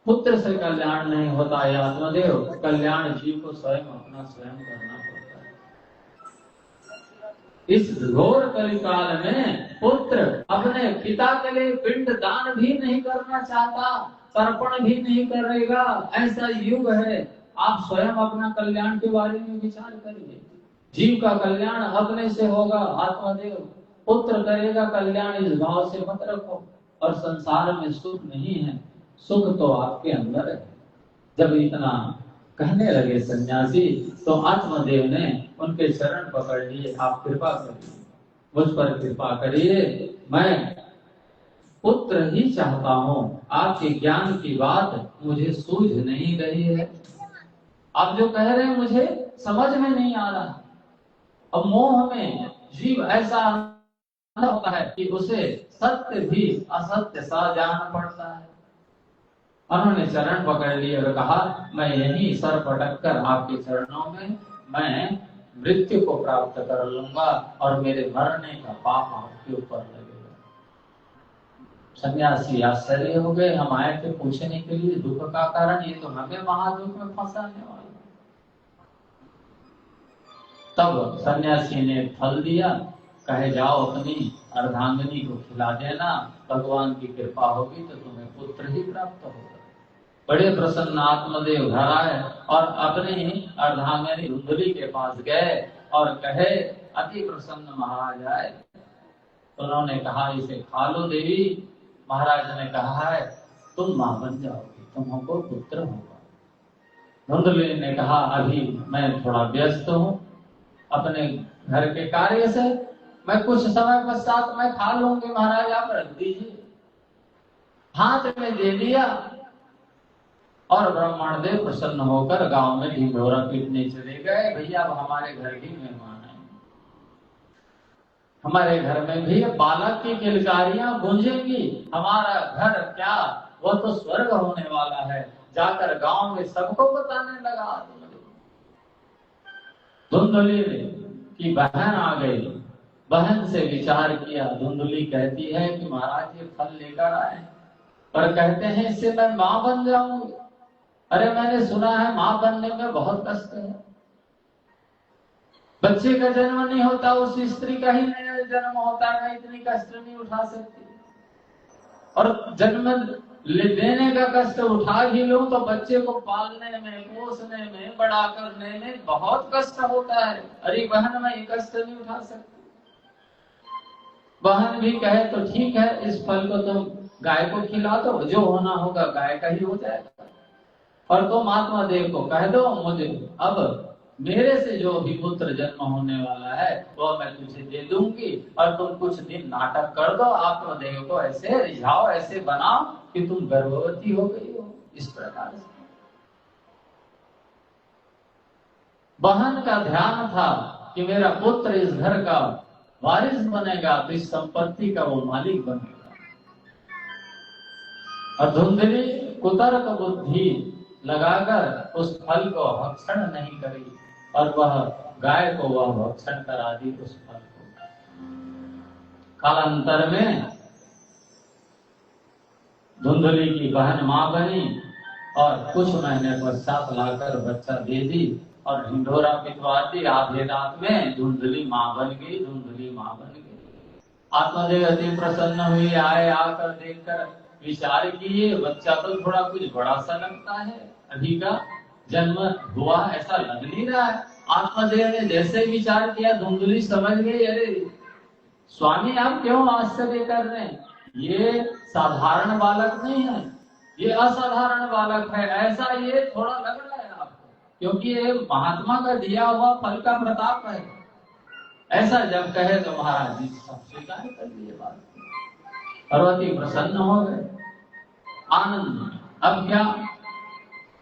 पुत्र से कल्याण नहीं होता है आत्मदेव, कल्याण जीव को स्वयं अपना स्वयं करना पड़ता है। इस घोर कलिकाल में पुत्र अपने पिता के लिए पिंड दान भी नहीं करना चाहता, तर्पण भी नहीं करेगा, ऐसा युग है। आप स्वयं अपना कल्याण के बारे में विचार करिए। जीव का कल्याण अपने से होगा आत्मदेव, पुत्र करेगा कल्याण, इस भाव से मत रखो। और संसार में सुख नहीं है, सुख तो आपके अंदर है। जब इतना कहने लगे सन्यासी, तो आत्मदेव ने उनके चरण पकड़ लिए, आप कृपा करिए, मुझ पर कृपा करिए, मैं पुत्र ही चाहता हूँ। आपके ज्ञान की बात मुझे सूझ नहीं रही है, आप जो कह रहे हैं मुझे समझ में नहीं आ रहा। अब मोह में जीव ऐसा होता है कि उसे सत्य भी असत्य सा जान पड़ता है। उन्होंने चरण पकड़ लिए और कहा, मैं यही सर पटक कर आपके चरणों में मैं मृत्यु को प्राप्त कर लूंगा और मेरे मरने का पाप आपके ऊपर लगेगा। सन्यासी आश्चर्य हो गए, हम आए थे पूछने के लिए दुख का कारण, ये तो हमें महादुख में फंसाने वाला। तब सन्यासी ने फल दिया, कहे जाओ अपनी अर्धांगिनी को खिला देना, भगवान की कृपा होगी तो तुम्हें पुत्र ही प्राप्त होगा। बड़े प्रसन्न आत्मदेव घर आए और अपनी अर्धांगिनी धुंधली के पास गए और कहे, अति प्रसन्न महाराज आए। उन्होंने कहा, इसे खा लो देवी। महाराज ने कहा है, तुम मां बन जाओगी, तुमको पुत्र होगा। धुंधली ने कहा, अभी मैं थोड़ा व्यस्त हूँ अपने घर के कार्य से, मैं कुछ समय पश्चात मैं खा लूंगी, महाराज आप रख दीजिए। हाथ में दे दिया और ब्रह्मांडदेव प्रसन्न होकर गांव में ढिंढोरा पीटने चले गए। भैया अब हमारे घर की मेहमान है, हमारे घर में भी बालक की किलकारियां गूंजेंगी, हमारा घर क्या वो तो स्वर्ग होने वाला है। जाकर गांव में सबको बताने लगा। धुंधली की बहन आ गई, बहन से विचार किया। धुंधली कहती है कि महाराज ये फल लेकर आए, पर कहते हैं इससे मैं मां बन जाऊंगी। अरे मैंने सुना है मां बनने में बहुत कष्ट है, बच्चे का जन्म नहीं होता, उस स्त्री का ही नया जन्म होता है, मैं इतनी कष्ट नहीं उठा सकती। और जन्म देने का कष्ट उठा ही लूं तो बच्चे को पालने में, पोसने में, बड़ा करने में बहुत कष्ट होता है। अरे बहन मैं ये कष्ट नहीं उठा सकती। बहन भी कहे तो ठीक है, इस फल को तुम गाय को खिला दो, जो होना होगा गाय का ही हो जाएगा। और तुम महात्मा देव को कह दो मुझे अब मेरे से जो भी पुत्र जन्म होने वाला है वो मैं तुझे दे दूंगी, और तुम कुछ दिन नाटक कर दो, आत्मदेव को ऐसे रिझाओ, ऐसे बनाओ कि तुम गर्भवती हो गई हो। इस प्रकार से बहन का ध्यान था कि मेरा पुत्र इस घर का वारिस बनेगा, तो इस संपत्ति का वो मालिक बनेगा। और धुंधली कुतर्क बुद्धि लगाकर उस फल को भक्षण नहीं करी, और वह गाय को वह भक्षण करा दी उस फल को। कालांतर में धुंधली की बहन मां बनी, और कुछ महीने पश्चात लाकर बच्चा दे दी, और ढिंढोरा पिटवा दी। आधे रात में धुंधली मां बन गई, धुंधली मां बन गई। आत्मदेव अति प्रसन्न हुए, आए, आकर देखकर विचार किए, बच्चा तो थोड़ा कुछ बड़ा सा लगता है, अभी का जन्म हुआ ऐसा लग नहीं रहा है। आत्मदेव ने जैसे विचार किया, धुंधली समझ गई, अरे स्वामी आप क्यों आश्चर्य कर रहे हैं, ये साधारण बालक नहीं है, ये असाधारण बालक है, ऐसा ये थोड़ा लग रहा है आपको, क्योंकि ये महात्मा का दिया हुआ फल का प्रताप है। ऐसा जब कहे तो महाराज जी सब स्वीकार कर लिए बात, पार्वती प्रसन्न हो गए, आनंद। अब क्या,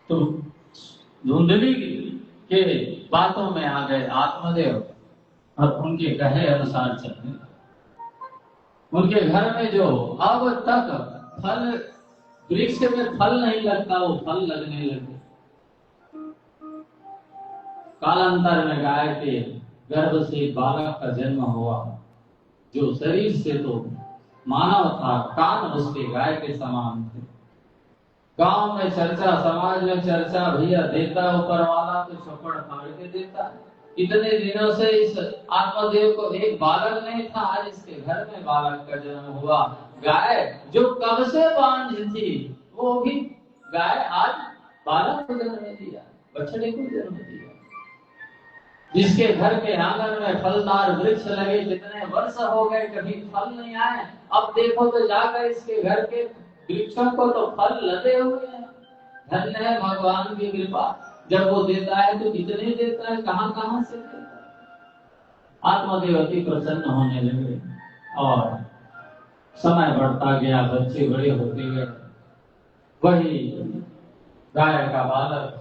तो धुंधली के बातों में आ गए आत्मदेव, और उनके कहे अनुसार चलने। उनके घर में जो अब तक फल, वृक्ष में फल नहीं लगता, वो फल लगने लगे। कालांतर में गाय के गर्भ से बालक का जन्म हुआ, जो शरीर से तो मानव था, कान उसके गाय के समान थे। गांव में चर्चा, समाज में चर्चा, भैया देता ऊपर वाला तो चौपड़ फाड़ के देता है। इतने दिनों से इस आत्मदेव को एक बालक नहीं था, आज इसके घर में बालक का जन्म हुआ। गाय जो कब से बांझ थी, वो भी गाय आज बालक को जन्म दिया, बछड़े को जन्म दिया। जिसके घर के आंगन में फलदार वृक्ष लगे, जितने वर्ष हो गए कभी फल नहीं आए, अब देखो तो जाकर इसके घर के वृक्षों को तो फल लदे हुए हैं। धन्य है भगवान की कृपा, जब वो देता है तो कितने देता है, कहां कहां से देता है। आत्मदेव अति प्रसन्न होने लगे, और समय बढ़ता गया, बच्चे बड़े होते गए। वही गाय का बालक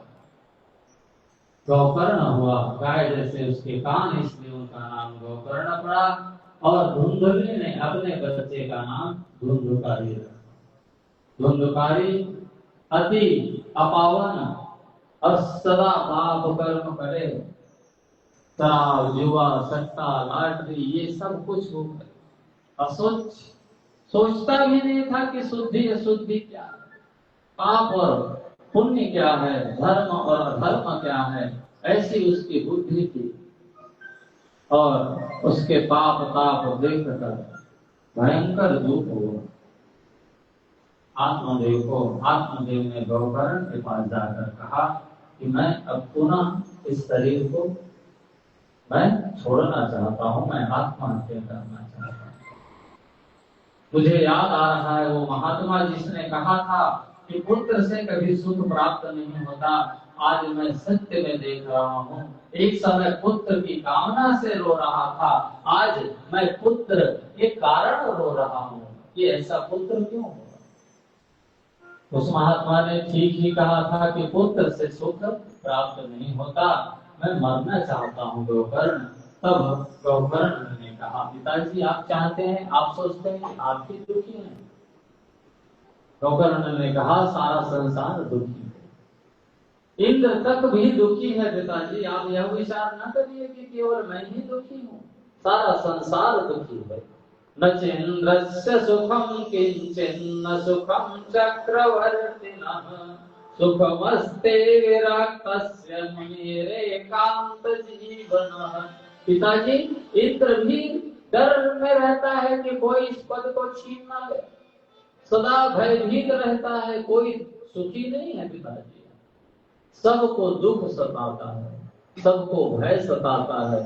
गौकर्ण हुआ, गाय जैसे उसके कान, इसलिए उनका नाम गौकर्ण पड़ा। और धुंधली ने अपने बच्चे का नाम धुंधुकारी रखा। धुंधुकारी अति अपावन और सदा पाप कर्म करे, शराब, जुआ, सट्टा, लॉटरी, ये सब कुछ हो गए। सोचता भी नहीं था कि शुद्धि अशुद्धि क्या है, पाप और पुण्य क्या है, धर्म और अधर्म क्या है, ऐसी उसकी बुद्धि थी। और उसके पाप ताप देखकर भयंकर दुख हुआ। आत्मदेव ने गौकर्ण के पास जाकर कहा कि मैं अब पुनः इस शरीर को मैं छोड़ना चाहता हूं, मैं आत्महत्या करना चाहता हूं। मुझे याद आ रहा है वो महात्मा जिसने कहा था कि पुत्र से कभी सुख प्राप्त नहीं होता, आज मैं सत्य में देख रहा हूँ। एक समय पुत्र की कामना से रो रहा था, आज मैं पुत्र के कारण रो रहा हूँ, ये ऐसा पुत्र क्यों हुआ। उस महात्मा ने ठीक ही कहा था कि पुत्र से सुख प्राप्त नहीं होता, मैं मरना चाहता हूँ गौकर्ण। तब गौकर्ण ने कहा, पिताजी आप चाहते हैं, आप सोचते हैं आप ही दुखी हैं। गौकर्ण ने कहा सारा संसार दुखी है, इंद्र तक भी दुखी है पिताजी। आप यह विचार न करिए कि केवल मैं ही दुखी हूँ, सारा संसार दुखी है। न चेन्द्रस्य सुखम किंचिन्न सुखम चक्रवर्तिनः सुखमस्ते विरक्तस्य मुनिरेकांत जीवनः। पिताजी, इंद्र भी डर में रहता है कि कोई इस पद को छीन ना ले, सदा भयभीत रहता है, कोई सुखी नहीं है पिताजी। सबको दुख सताता है, सबको भय सताता है,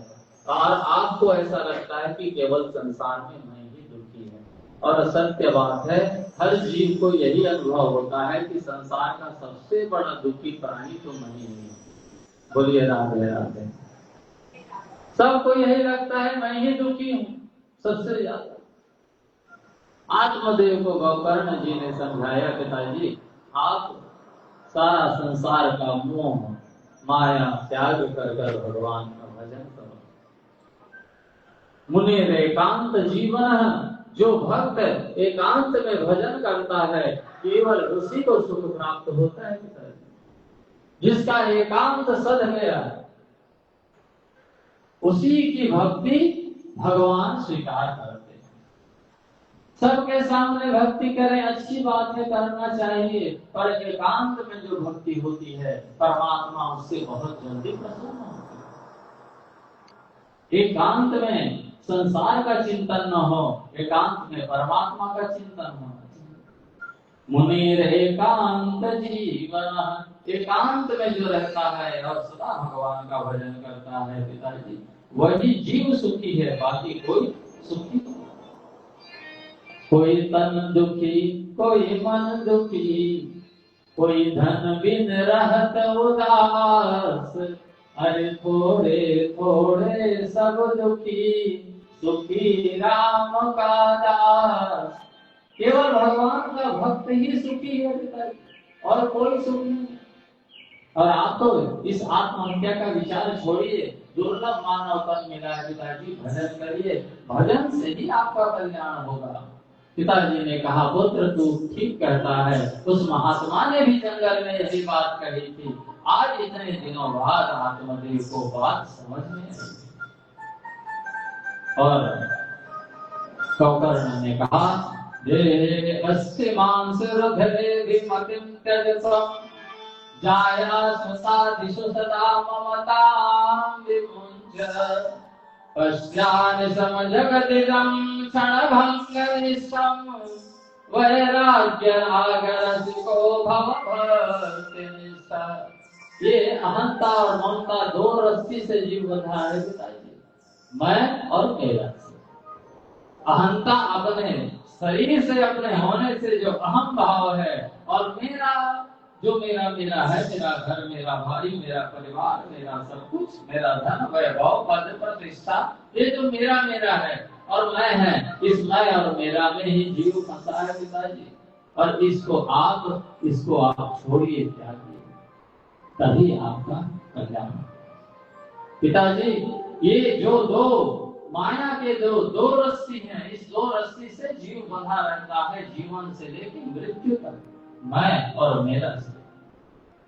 और आपको ऐसा लगता है कि केवल संसार में मैं ही दुखी है। और सत्य बात है, हर जीव को यही अनुभव होता है कि संसार का सबसे बड़ा दुखी प्राणी तो मैं ही हूँ। बोलिए राधे राधे। सबको यही लगता है मैं ही दुखी हूँ सबसे ज्यादा। आत्मदेव को गोकर्ण जी ने समझाया, पिताजी आप सारा संसार का मोह माया त्याग कर कर भगवान का भजन करो। मुनिर एकांत जीवन, जो भक्त एकांत में भजन करता है केवल उसी को सुख प्राप्त होता है पिताजी। जिसका एकांत सद गया उसी की भक्ति भगवान स्वीकार करते हैं। सबके सामने भक्ति करें, अच्छी बात है, करना चाहिए, पर एकांत में जो भक्ति होती है परमात्मा उससे बहुत जल्दी प्रसन्न होते हैं। एकांत में संसार का चिंतन न हो, एकांत में परमात्मा का चिंतन हो। मुनिर एकांत जीवन, एकांत में जो रहता है और सदा भगवान का भजन करता है पिताजी, वही जीव सुखी है, बाकी कोई सुखी नहीं। कोई तन दुखी, कोई मन दुखी, कोई धन बिन रहत उदास, अरे थोड़े थोड़े सब दुखी, सुखी राम का दास। केवल भगवान का भक्त ही सुखी है पिताजी, और कोई सुखी नहीं। और आप तो इस आत्महत्या का विचार छोड़िए, दुर्लभ मानव तन मिला है पिताजी, भजन करिए, भजन से ही आपका कल्याण होगा। पिताजी ने कहा, पुत्र तू ठीक कहता है, उस महात्मा ने भी जंगल में यही बात कही थी। आज इतने दिनों बाद आत्मदेव को बात समझ में आई। और गोकर्ण ने कहा, ये अस्ति मांस हृदय विमतिं त्यजतम्, जाया सुसादिषु सदा ममतां विमुञ्च, पश्यानि समजगदिदं क्षणभङ्गनिष्ठम्, वैराग्य आगरसिको भव भक्तिनिष्ठा। ये अहंता और ममता दो रस्सी से जीव बंधा है पिताजी, मैं और मेरा। अहंता अपने शरीर से, अपने होने से जो अहम भाव है, और मेरा जो मेरा मेरा है, मेरा घर, मेरा भाई, मेरा परिवार, मेरा सब कुछ, मेरा धन वैभव पद प्रतिष्ठा, ये जो मेरा मेरा है और मैं है, इस मैं और मेरा में ही जीव फंसा है पिताजी। और इसको आप छोड़िए, त्यागिए, तभी आपका कल्याण। पिताजी ये जो दो माया के दो रस्सी हैं, इस दो रस्सी से जीव बंधा रहता है जीवन से लेकर मृत्यु तक, मैं और मेरा से।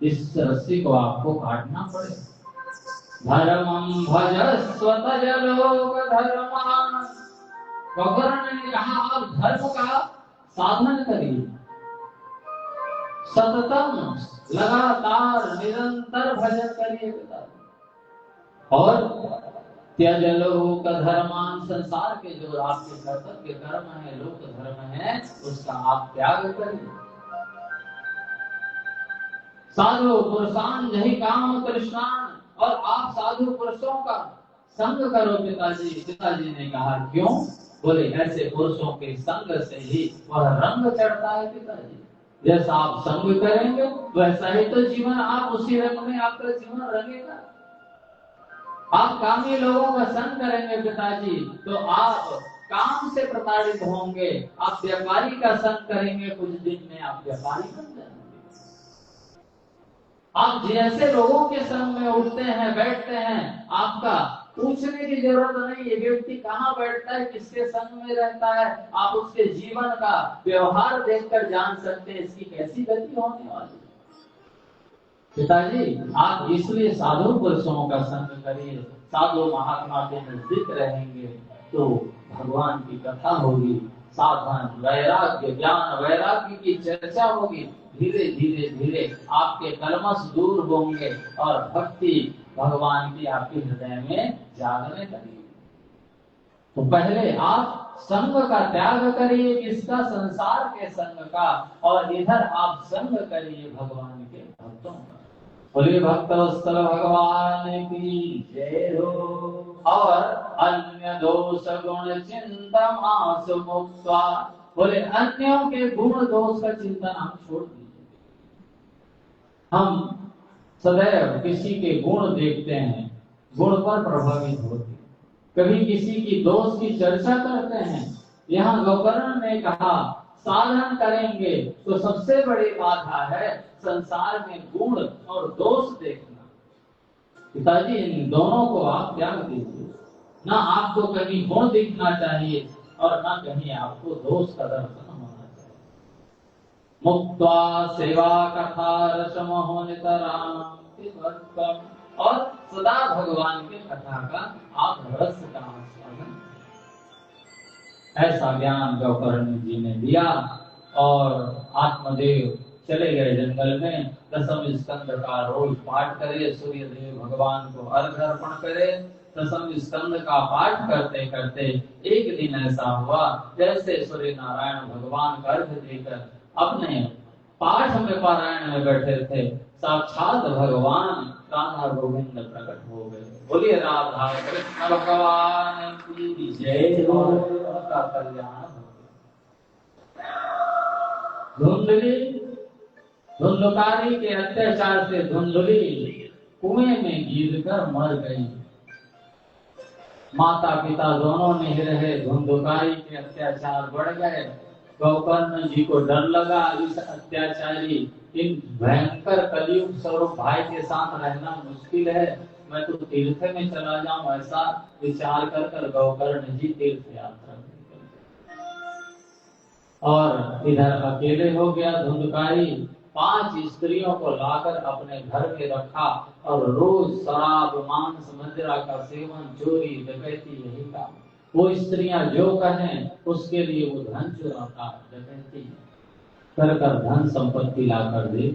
इस रस्सी को आपको काटना पड़ेगा। धर्मं भजस्व तज लोक धर्मान, गोकर्ण ने कहा आप धर्म का साधन करिए, सततम लगातार निरंतर भजन करिए पिता। और त्यज लोक धर्मान, संसार के जो आपके कर्तव्य कर्म है, लोक धर्म है, उसका आप त्याग करिए। साधु पुरुषान जही काम कृष्णान, और आप साधु पुरुषों का संग करो पिताजी। पिताजी ने कहा क्यों? बोले ऐसे पुरुषों के संग से ही वह रंग चढ़ता है पिताजी। जैसा आप संग करेंगे वैसा ही तो जीवन, आप उसी रंग में आपका जीवन रंगेगा। आप कामी लोगों का संग करेंगे पिताजी तो आप काम से प्रताड़ित होंगे। आप व्यापारी का संग करेंगे, कुछ दिन में आप व्यापारी बन जाएंगे। आप जैसे लोगों के संग में उठते हैं बैठते हैं, आपका पूछने की जरूरत नहीं है व्यक्ति कहाँ बैठता है, किसके संग में रहता है। आप उसके जीवन का व्यवहार देखकर जान सकते हैं इसकी कैसी गति होने वाली। पिताजी आप इसलिए साधु पुरुषों का संग करिए, साधु महात्मा के नजदीक रहेंगे तो भगवान की कथा होगी, साधन वैराग्य ज्ञान वैराग्य की चर्चा होगी, धीरे धीरे धीरे आपके कलमश दूर होंगे और भक्ति भगवान की आपके हृदय में जागने लगेगी। तो पहले आप संग का त्याग करिए, किसका? संसार के संग का, और इधर आप संग करिए भगवान के भक्तों का। बोलिए भक्तवत्सल भगवान की जय हो। और अन्य दोष गुण चिंतमास मुक्त्वा, बोले अन्यों के गुण दोष का चिंतन आप छोड़ दीजिए। हम सदैव किसी के गुण देखते हैं, गुण पर प्रभावित होते हैं, कभी किसी की दोष की चर्चा करते हैं। यहाँ गोकर्ण ने कहा साधन करेंगे तो सबसे बड़ी बाधा है संसार में गुण और दोष देखना। पिताजी इन दोनों को आप त्याग दीजिए, ना आपको कहीं गुण दिखना चाहिए और ना कहीं आपको दोष का दर्शन होना चाहिए। मुक्त्वा सेवा कथा रसमो नितराम, और सदा भगवान की कथा का आप रस का आस्वादन। ऐसा ज्ञान गोकर्ण जी ने दिया और आत्मदेव चले गए जंगल में। दसम स्कंद का रोज पाठ करे, सूर्य देव भगवान को अर्घ अर्पण करे। दसम स्कंद का पाठ करते करते एक दिन ऐसा हुआ जैसे सूर्य नारायण भगवान का अर्घ देकर अपने पाठ में पारायण में बैठे थे, साक्षात भगवान राधा गोविंद प्रकट हो गए। बोलिए राधा कृष्ण भगवान की जय हो। का कल्याण धुंधली धुंधकारी के अत्याचार से धुंधली कुएं में गिरकर मर गई। माता पिता दोनों नहीं रहे, धुंधकारी के अत्याचार बढ़ गए। गोकर्ण जी को डर लगा, इस अत्याचारी इन भयंकर कलयुग स्वरूप भाई के साथ रहना मुश्किल है, मैं तो तीर्थ में चला जाऊं, ऐसा विचार कर गोकर्ण जी तीर्थ यात्रा में और इधर अकेले हो गया। धुंधकारी 5 स्त्रियों को लाकर अपने घर में रखा और रोज शराब मांस मदिरा का सेवन, चोरी डकैती यही काम। वो स्त्रियां जो कहें उसके लिए वो धन चुराता, डकैती कर धन संपत्ति लाकर दे।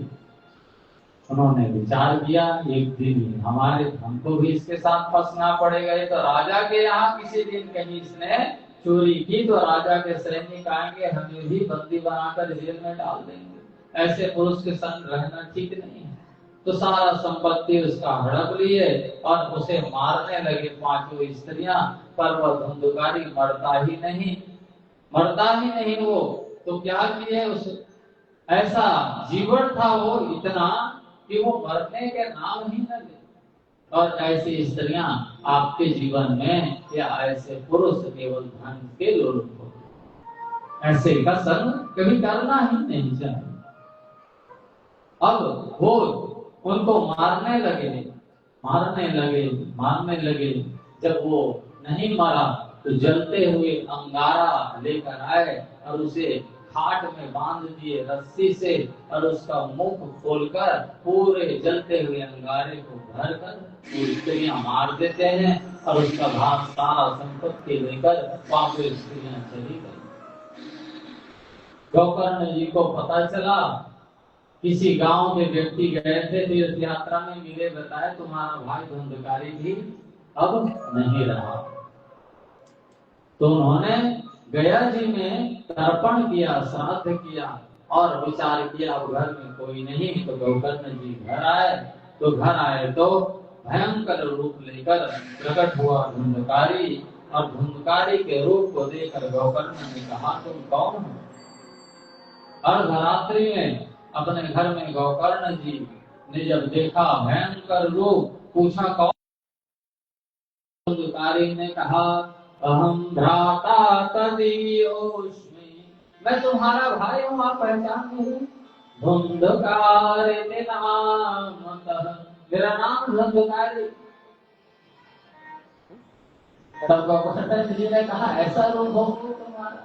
उन्होंने विचार किया एक दिन हमको भी इसके साथ फंसना पड़ेगा। तो राजा के यहाँ किसी दिन कहीं इसने चोरी की तो राजा के सैनिक आएंगे, हमें भी बंदी बनाकर जेल में डाल देंगे। ऐसे पुरुष के संग रहना ठीक नहीं है। तो सारा संपत्ति उसका हड़प लिए और उसे मारने लगे 5 स्त्रियां, पर वह धुंधकारी मरता ही नहीं वो। तो क्या किए, उस ऐसा जीवन था वो इतना कि वो मरने के नाम ही न ले। और ऐसी स्त्रियां आपके जीवन में या ऐसे पुरुष केवल धन के लोग हो, ऐसे का संग कभी करना ही नहीं चाहिए। अब वो उनको मारने लगे। जब वो नहीं मरा तो जलते हुए अंगारा लेकर आए और उसे खाट में बांध दिए रस्सी से, और उसका मुख खोलकर पूरे जलते हुए अंगारे को भरकर स्त्रियां मार देते हैं और उसका भाग सारा संपत्ति लेकर वापस स्त्रियां चली गई। गोकर्ण जी को पता चला, किसी गांव के व्यक्ति गए थे तीर्थ यात्रा में, मिले, बताया तुम्हारा भाई धुंधकारी भी अब नहीं रहा। तो उन्होंने गया जी में तर्पण किया, श्राद्ध किया और विचार किया अब घर में कोई नहीं। तो गोकर्ण जी घर आए तो भयंकर रूप लेकर प्रकट हुआ धुंधकारी, और धुंधकारी के रूप को देखकर गोकर्ण ने कहा तुम कौन हो? अर्धरात्रि में अपने घर में गोकर्ण जी ने जब देखा भयंकर रूप, पूछा कौन? धुंधकारी ने कहा अहम भ्राता तदीयोस्मि, मैं तुम्हारा भाई हूँ, आप पहचान नहीं? धुंधकारी नामतः, मेरा नाम धुंधकारी। तब गोकर्ण जी ने कहा ऐसा रूप हो तुम्हारा?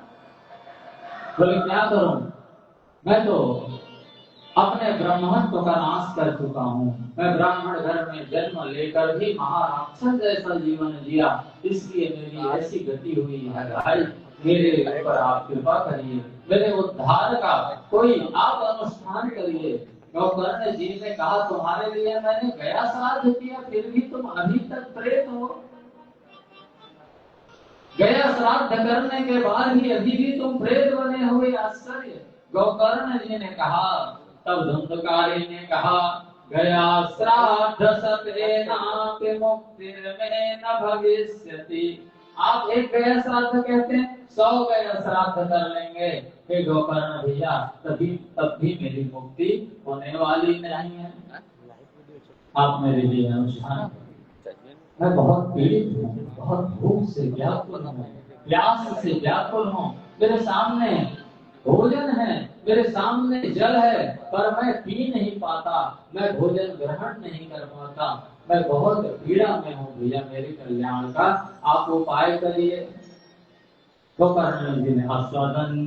बोले क्या करूं, मैं तो अपने ब्रह्मत्व का नाश कर चुका हूँ। मैं ब्राह्मण घर में जन्म लेकर भी महाराक्षस जैसा जीवन जिया, इसलिए मेरी ऐसी गति हुई है भाई। मेरे ऊपर आप कृपा करिए, मेरे उद्धार का कोई आप अनुष्ठान करिए। गोकर्ण जी ने कहा, तुम्हारे लिए मैंने गया श्राद्ध किया, फिर भी तुम अभी तक प्रेत हो। गया श्राद्ध करने के बाद भी अभी भी तुम प्रेत बने हुए, आश्चर्य। गोकर्ण जी ने कहा, तब धुंधकारी ने कहा, गया श्राद्ध सतेनापि मुक्तिर्मे न भविष्यति। आप एक गया श्राद्ध कहते हैं, 100 गया श्राद्ध कर लेंगे हे गोकर्ण भैया, तब भी मेरी मुक्ति होने वाली नहीं है। आप मेरे लिए अनुष्ठान। मैं बहुत पीड़ित हूँ, बहुत भूख से व्याकुल हूँ, प्यास से व्याकुल हूँ। मेरे सामने भोजन है, मेरे सामने जल है, पर मैं पी नहीं पाता, मैं भोजन ग्रहण नहीं कर पाता। मैं बहुत पीड़ा में हूँ भैया, मेरे कल्याण का आप उपाय करिए। गोकर्ण जी ने आस्वादन